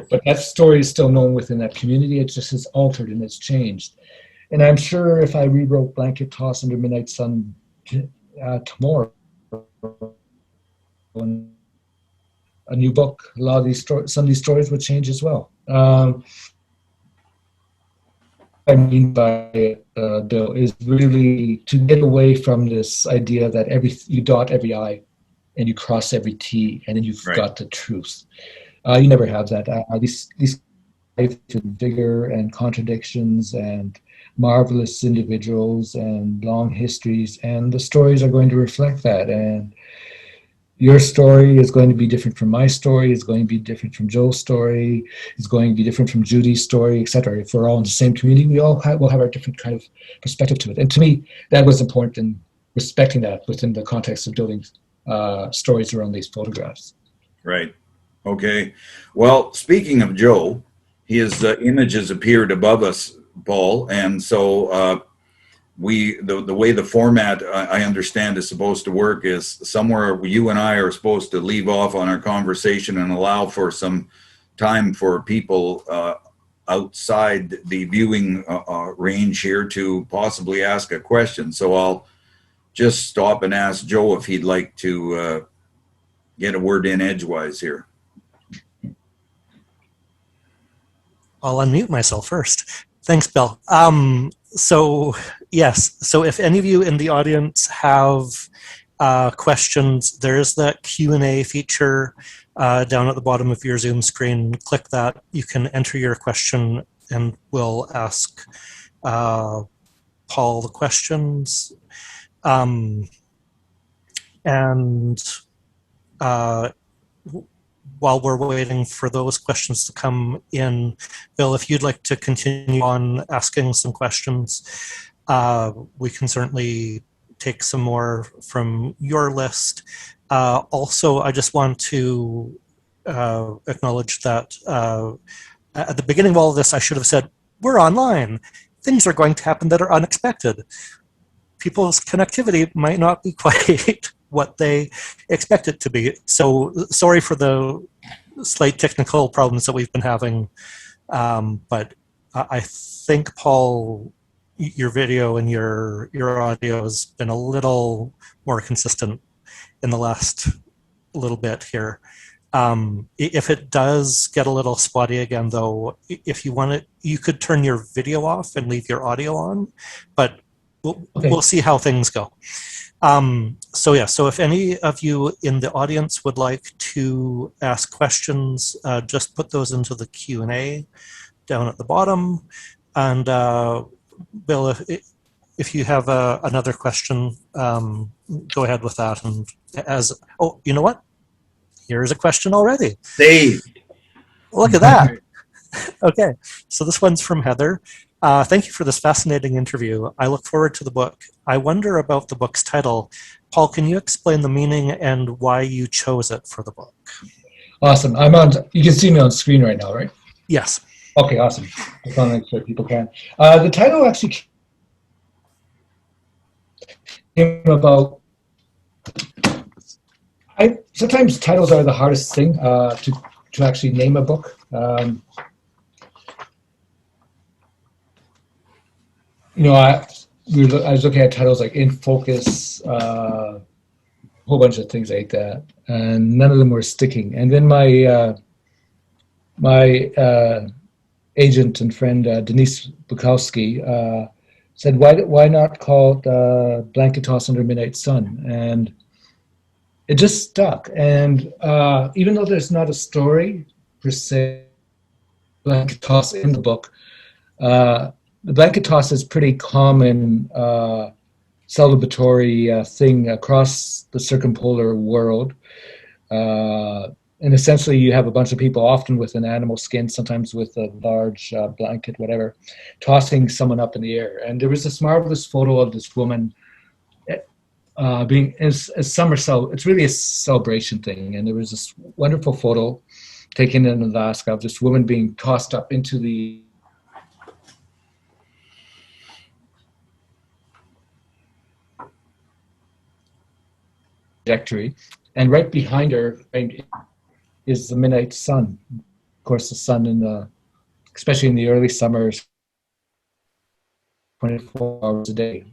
but that story is still known within that community. It just has altered and it's changed. And I'm sure if I rewrote Blanketos Under Midnight Sun tomorrow, and a new book, a lot of these some of these stories would change as well. I mean by it, Bill, is really to get away from this idea that you dot every I and you cross every T and then you've got the truth. You never have that. These life and vigor and contradictions and marvelous individuals and long histories, and the stories are going to reflect that. And your story is going to be different from my story, is going to be different from Joe's story, is going to be different from Judy's story, etc. If we're all in the same community, we'll have our different kind of perspective to it. And to me, that was important in respecting that within the context of building stories around these photographs. Right. Okay. Well, speaking of Joe, his images appeared above us, Paul, and so the way the format I understand is supposed to work is somewhere you and I are supposed to leave off on our conversation and allow for some time for people outside the viewing range here to possibly ask a question. So I'll just stop and ask Joe if he'd like to get a word in edgewise here. I'll unmute myself first. Thanks, Bill. So yes, so if any of you in the audience have questions, there is that Q&A feature down at the bottom of your Zoom screen. Click that. You can enter your question and we'll ask Paul the questions. While we're waiting for those questions to come in, Bill, if you'd like to continue on asking some questions, we can certainly take some more from your list. Also, I just want to acknowledge that at the beginning of all of this, I should have said, we're online. Things are going to happen that are unexpected. People's connectivity might not be quite what they expect it to be. So sorry for the slight technical problems that we've been having. But I think, Paul, your video and your audio has been a little more consistent in the last little bit here. If it does get a little spotty again, though, if you want it, you could turn your video off and leave your audio on, but we'll see how things go. So yeah, so if any of you in the audience would like to ask questions, just put those into the Q&A down at the bottom. And Bill, if you have another question, go ahead with that. And oh, you know what? Here's a question already. Dave. Look at that. Okay, so this one's from Heather. Thank you for this fascinating interview. I look forward to the book. I wonder about the book's title. Paul, can you explain the meaning and why you chose it for the book? Awesome. You can see me on screen right now, right? Yes. Okay, awesome. Just want to make sure people can. The title actually came about. Sometimes titles are the hardest thing to actually name a book. I was looking at titles like In Focus, a whole bunch of things like that, and none of them were sticking. And then my agent and friend Denise Bukowski said, "Why not call it Blanketos Under Midnight Sun?" And it just stuck. And even though there's not a story per se, Blanketos in the book. The Blanketos is pretty common celebratory thing across the circumpolar world. And essentially you have a bunch of people, often with an animal skin, sometimes with a large blanket, whatever, tossing someone up in the air. And there was this marvelous photo of this woman being as summer cell. It's really a celebration thing. And there was this wonderful photo taken in Alaska of this woman being tossed up into the trajectory, and right behind her is the midnight sun. Of course, the sun especially in the early summers, 24 hours a day.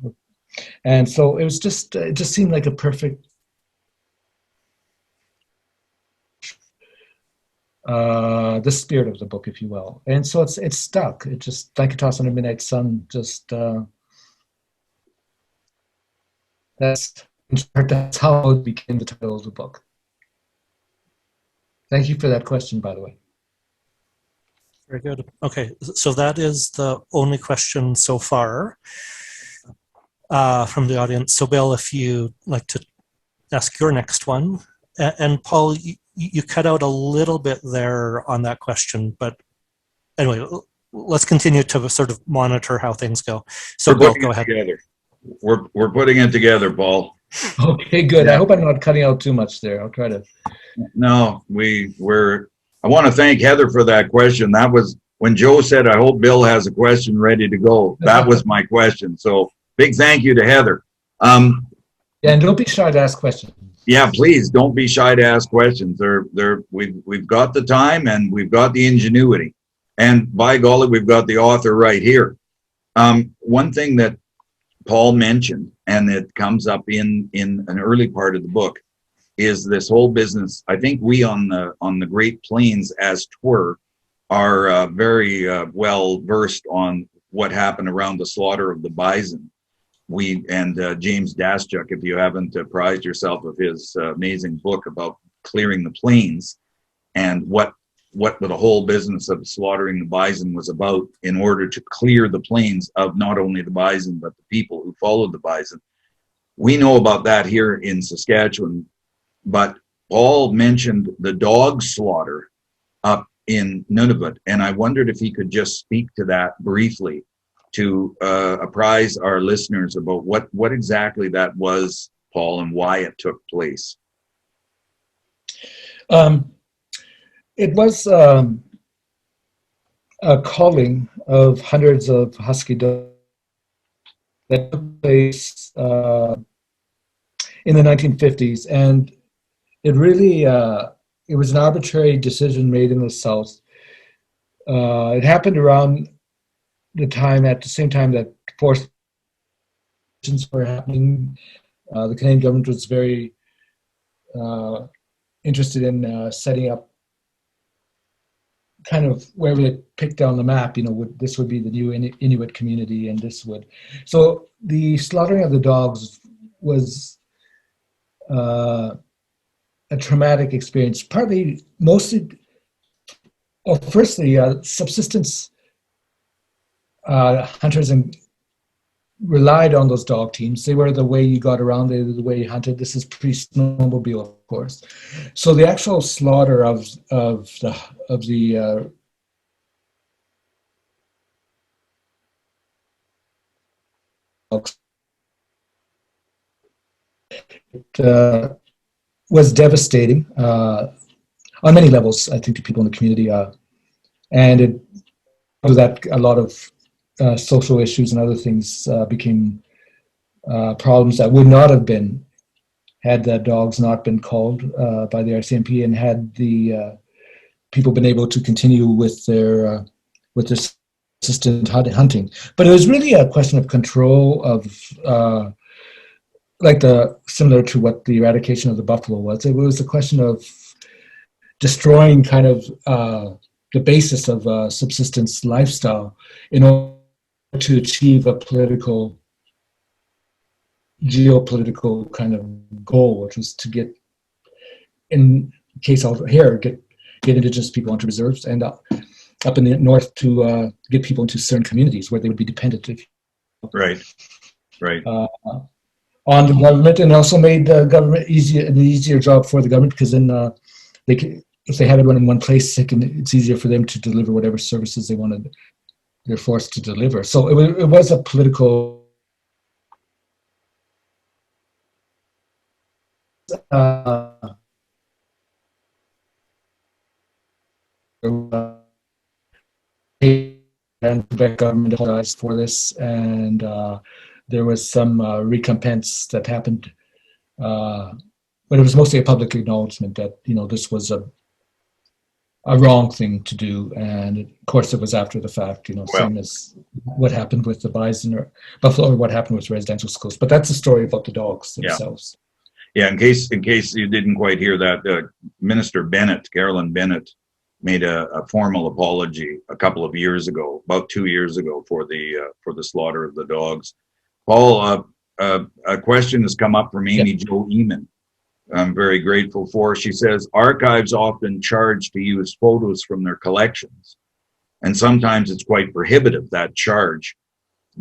And so it just seemed like a perfect the spirit of the book, if you will. And so it's stuck. It just, Blanketos on a Midnight Sun, just that's how it became the title of the book. Thank you for that question, by the way. Very good. Okay, so that is the only question so far from the audience. So Bill, if you'd like to ask your next one. And Paul, you cut out a little bit there on that question, but anyway, let's continue to sort of monitor how things go. So Bill, go ahead. Together. We're putting it together, Paul. Okay, good. Yeah. I hope I'm not cutting out too much there. I'll try to. No, I want to thank Heather for that question. That was when Joe said, I hope Bill has a question ready to go. That was my question. So big thank you to Heather. Yeah, and don't be shy to ask questions. Yeah, please don't be shy to ask questions. We've got the time and we've got the ingenuity. And by golly, we've got the author right here. One thing that Paul mentioned, and it comes up in an early part of the book, is this whole business. I think we on the Great Plains, as twere, are very well versed on what happened around the slaughter of the bison. James Daschuk, if you haven't apprised yourself of his amazing book about clearing the plains and what the whole business of slaughtering the bison was about in order to clear the plains of not only the bison, but the people who followed the bison. We know about that here in Saskatchewan, but Paul mentioned the dog slaughter up in Nunavut, and I wondered if he could just speak to that briefly to apprise our listeners about what exactly that was, Paul, and why it took place. It was a culling of hundreds of husky dogs that took place in the 1950s, and it really it was an arbitrary decision made in the South. It happened around at the same time that forced were happening. The Canadian government was very interested in setting up kind of wherever they picked on the map, this would be the new Inuit community, and this would. So the slaughtering of the dogs was a traumatic experience, firstly, subsistence hunters and relied on those dog teams. They were the way you got around. They were the way you hunted. This is pre-snowmobile, of course. So the actual slaughter of the was devastating on many levels, I think, to people in the community, and it that a lot of social issues and other things became problems that would not have been had the dogs not been called by the RCMP, and had the people been able to continue with their consistent hunting. But it was really a question of control of similar to what the eradication of the buffalo was. It was a question of destroying kind of the basis of subsistence lifestyle in order to achieve a geopolitical kind of goal, which was to get Indigenous people onto reserves, and up in the north to get people into certain communities where they would be dependent. Right. On the government, and also made the government an easier job for the government, because then if they have everyone in one place, it's easier for them to deliver whatever services they're forced to deliver. So it was a political and Quebec government apologized for this, and there was some recompense that happened, but it was mostly a public acknowledgement that this was a wrong thing to do, and of course it was after the fact, same as what happened with the bison or buffalo, or what happened with residential schools. But that's a story about the dogs themselves. Yeah. In case you didn't quite hear that, Minister Bennett, Carolyn Bennett, made a formal apology a couple of years ago, about 2 years ago, for the slaughter of the dogs. Paul, a question has come up from Amy Jo Eamon. I'm very grateful for. She says, archives often charge to use photos from their collections, and sometimes it's quite prohibitive, that charge.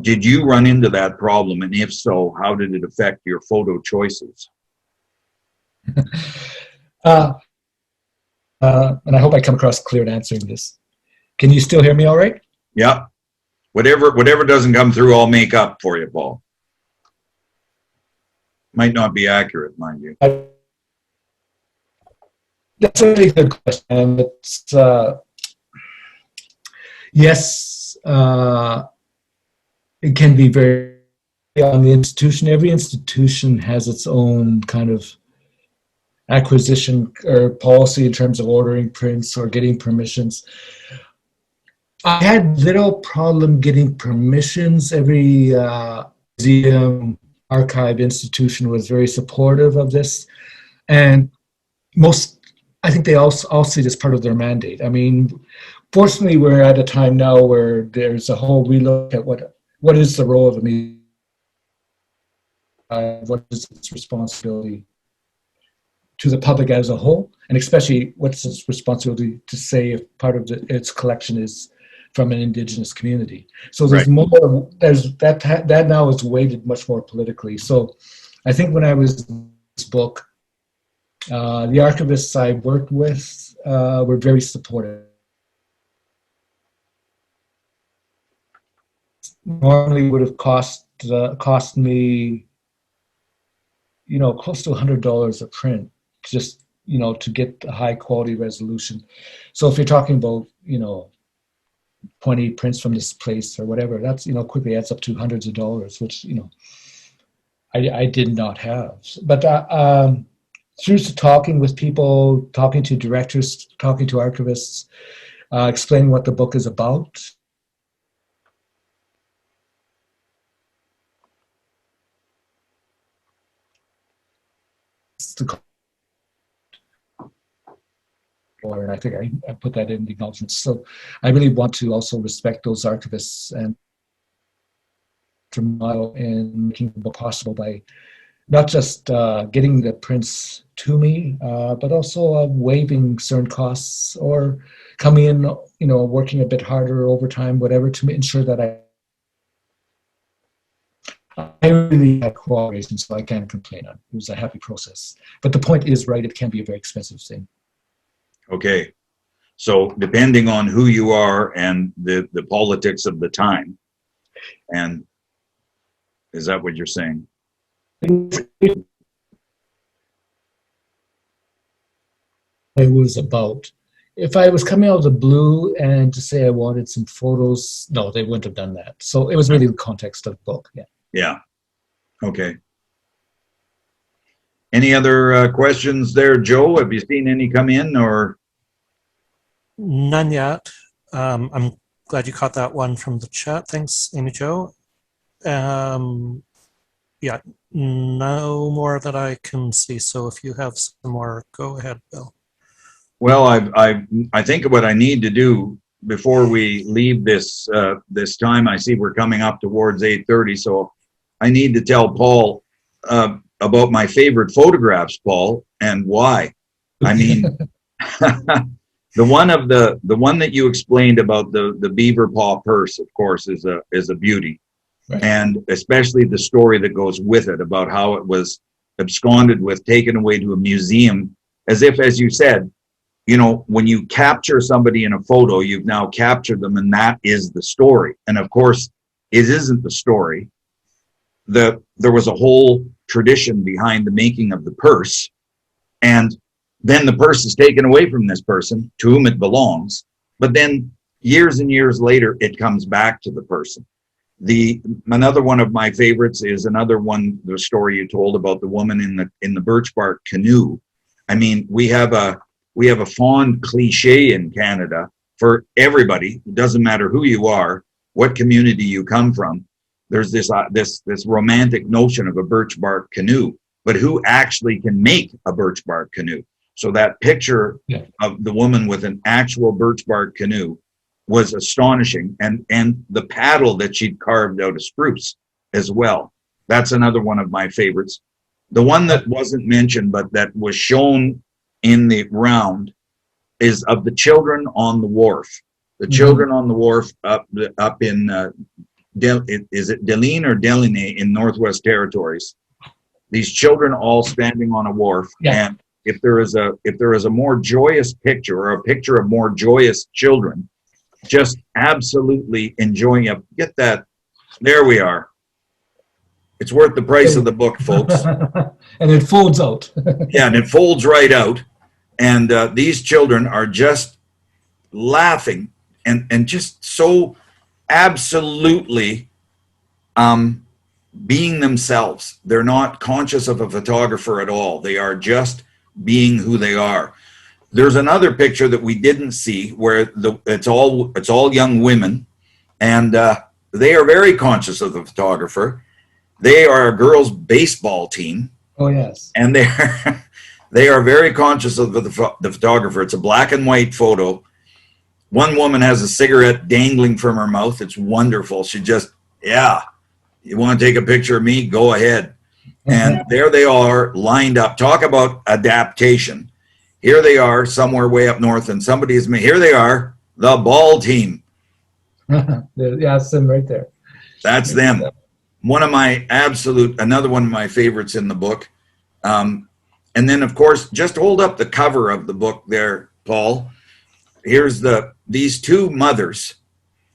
Did you run into that problem, and if so, how did it affect your photo choices? And I hope I come across clear in answering this. Can you still hear me all right? Yeah. Whatever doesn't come through, I'll make up for you, Paul. Might not be accurate, mind you. That's a really good question. It's, yes, it can be very on the institution. Every institution has its own kind of acquisition or policy in terms of ordering prints or getting permissions. I had little problem getting permissions. Every museum, archive institution was very supportive of this, and I think they all see it as part of their mandate. I mean, fortunately, we're at a time now where there's a whole relook at what is the role of a museum, what is its responsibility to the public as a whole, and especially what's its responsibility to say if part of its collection is from an Indigenous community. So there's more. There's that now is weighted much more politically. So I think when I was in this book, the archivists I worked with were very supportive. Normally would have cost me, close to $100 a print, just to get a high quality resolution. So if you're talking about 20 prints from this place or whatever, that's quickly adds up to hundreds of dollars, which I did not have. But through talking with people, talking to directors, talking to archivists, explaining what the book is about, and I think I put that in the acknowledgements. So I really want to also respect those archivists and in making the book possible by not just getting the prints to me, but also waiving certain costs or coming in, working a bit harder overtime, whatever, to ensure that I really had cooperation, so I can't complain. It was a happy process. But the point is, right, it can be a very expensive thing. Okay. So depending on who you are and the politics of the time, and is that what you're saying? It was about. If I was coming out of the blue and to say I wanted some photos, no, they wouldn't have done that. So it was really the context of the book. Yeah. Yeah. Okay. Any other questions there, Joe? Have you seen any come in or? None yet. I'm glad you caught that one from the chat. Thanks, Amy Jo. Yeah, no more that I can see. So if you have some more, go ahead, Bill. Well, I think what I need to do before we leave this this time, I see we're coming up towards 8:30, so I need to tell Paul about my favorite photographs, Paul, and why. I mean, the one that you explained about the Beaver Paw Purse, of course, is a beauty. Right. And especially the story that goes with it about how it was absconded with, taken away to a museum, as if, as you said, when you capture somebody in a photo, you've now captured them, and that is the story. And of course, it isn't the story. There was a whole tradition behind the making of the purse, and then the purse is taken away from this person to whom it belongs. But then years and years later, it comes back to the person. Another one of my favorites is another one, the story you told about the woman in the birch bark canoe. I mean, we have a fond cliche in Canada for everybody. It doesn't matter who you are, what community you come from. There's this romantic notion of a birch bark canoe, but who actually can make a birch bark canoe? So that picture Yeah. of the woman with an actual birch bark canoe was astonishing, and the paddle that she'd carved out of spruce as well. That's another one of my favorites. The one that wasn't mentioned but that was shown in the round is of the children on the wharf. The children on the wharf up in is it Deline or Deline in Northwest Territories? These children all standing on a wharf, and if there is a more joyous picture, or a picture of more joyous children, just absolutely enjoying it. Get that? There we are. It's worth the price of the book, folks. And it folds out. Yeah, and it folds right out. And these children are just laughing and just so absolutely being themselves. They're not conscious of a photographer at all. They are just being who they are. There's another picture that we didn't see where it's all young women, and they are very conscious of the photographer. They are a girls' baseball team. Oh yes. And they are very conscious of the photographer. It's a black and white photo. One woman has a cigarette dangling from her mouth. It's wonderful. She just, you want to take a picture of me? Go ahead. And there they are lined up. Talk about adaptation. Here they are somewhere way up north, and here they are, the ball team. Yeah, it's them right there. That's them. Another one of my favorites in the book. And then, of course, just hold up the cover of the book there, Paul. Here's these two mothers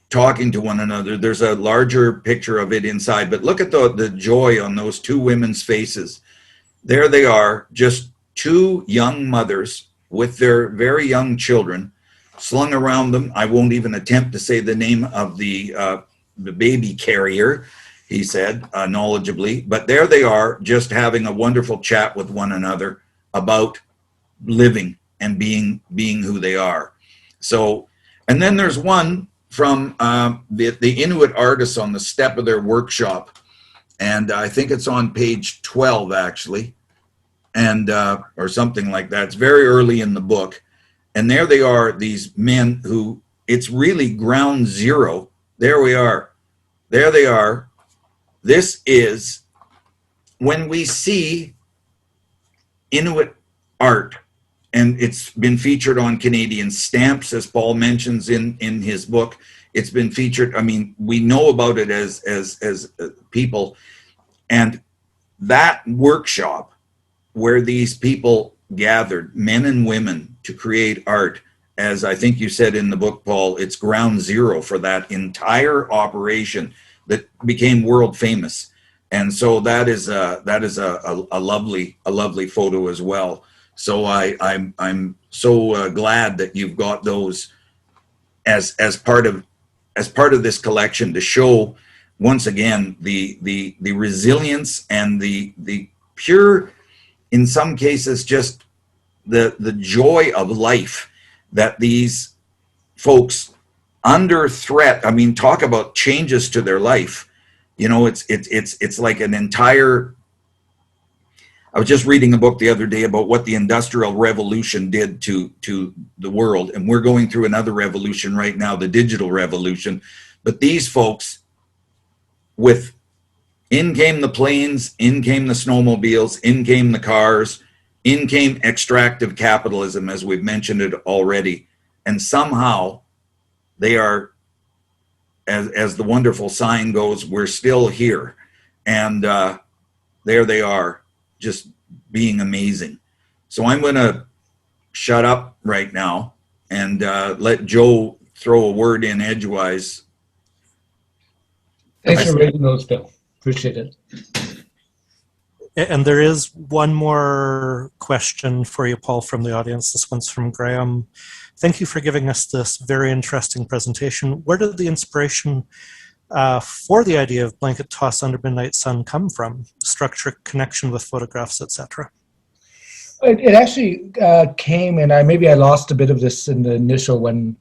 talking to one another. There's a larger picture of it inside, but look at the joy on those two women's faces. There they are, just two young mothers with their very young children slung around them. I won't even attempt to say the name of the baby carrier, he said knowledgeably, but there they are, just having a wonderful chat with one another about living and being who they are. So, and then there's one from the Inuit artists on the step of their workshop, and I think it's on page 12 actually, and or something like that. It's very early in the book, and there they are, these men who, it's really ground zero. There we are. There they are. This is when we see Inuit art, and it's been featured on Canadian stamps, as Paul mentions in his book. It's been featured. I mean, we know about it as people, and that workshop where these people gathered, men and women, to create art, as I think you said in the book, Paul, it's ground zero for that entire operation that became world famous. And so that is a lovely photo as well. So I'm so glad that you've got those as part of this collection, to show once again the resilience and the pure, in some cases, just the joy of life that these folks, under threat, I mean, talk about changes to their life. You know, it's like an entire, I was just reading a book the other day about what the Industrial Revolution did to the world, and we're going through another revolution right now, the digital revolution. But these folks, in came the planes, in came the snowmobiles, in came the cars, in came extractive capitalism, as we've mentioned it already, and somehow they are, as the wonderful sign goes, we're still here, and there they are, just being amazing. So I'm going to shut up right now and let Joe throw a word in edgewise. Thanks for reading those, Bill. Appreciate it. And there is one more question for you, Paul, from the audience. This one's from Graham. Thank you for giving us this very interesting presentation. Where did the inspiration for the idea of blanket toss under midnight sun come from? Structure, connection with photographs, etc. It actually came, and maybe I lost a bit of this in the initial when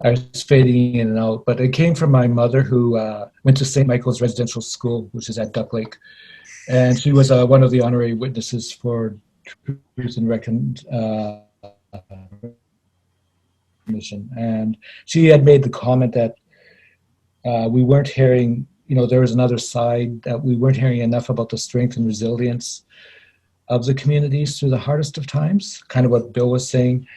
I was fading in and out, but it came from my mother, who went to St. Michael's Residential School, which is at Duck Lake. And she was one of the honorary witnesses for Truth and Recognition, and she had made the comment that we weren't hearing, there was another side, that we weren't hearing enough about the strength and resilience of the communities through the hardest of times, kind of what Bill was saying.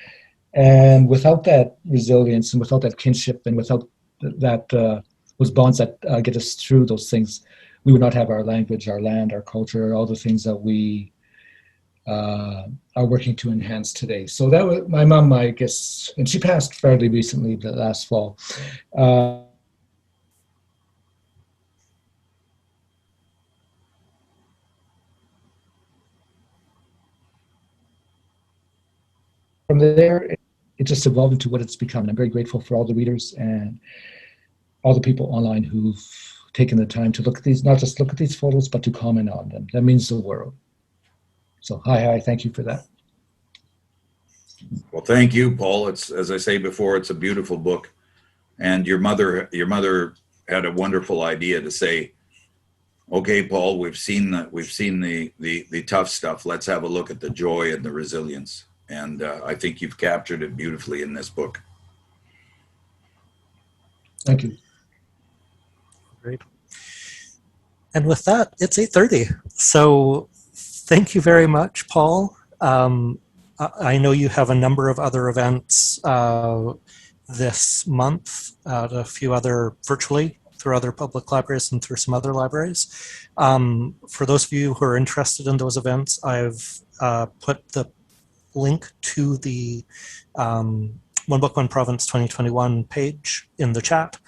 And without that resilience and without that kinship and without those bonds that get us through those things, we would not have our language, our land, our culture, all the things that we are working to enhance today. So that was my mom, I guess, and she passed fairly recently, the last fall. From there, it just evolved into what it's become. And I'm very grateful for all the readers and all the people online who've taken the time to look at these, not just look at these photos, but to comment on them. That means the world. So hi, thank you for that. Well, thank you, Paul. It's, as I say before, it's a beautiful book. And your mother had a wonderful idea to say, okay, Paul, we've seen the tough stuff. Let's have a look at the joy and the resilience. And I think you've captured it beautifully in this book. Thank you. Great. And with that, it's 8:30. So thank you very much, Paul. I know you have a number of other events this month, a few other virtually through other public libraries and through some other libraries. For those of you who are interested in those events, I've put the link to the One Book, One Province 2021 page in the chat.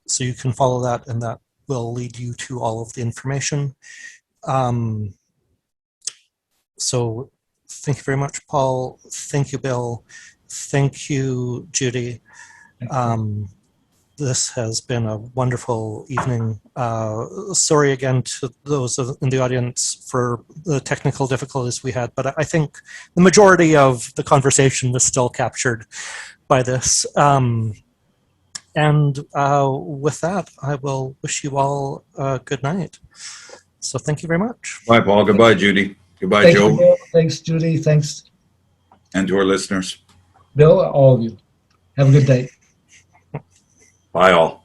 So you can follow that, and that will lead you to all of the information. So thank you very much, Paul. Thank you, Bill. Thank you, Judy. This has been a wonderful evening. Sorry again to those in the audience for the technical difficulties we had, but I think the majority of the conversation was still captured by this. And with that, I will wish you all a good night. So thank you very much. Bye, Paul. Goodbye, Judy. Goodbye, Thank Joe. you, Bill. Thanks, Judy. Thanks, And to our listeners. Bill, all of you. Have a good day. Bye, all.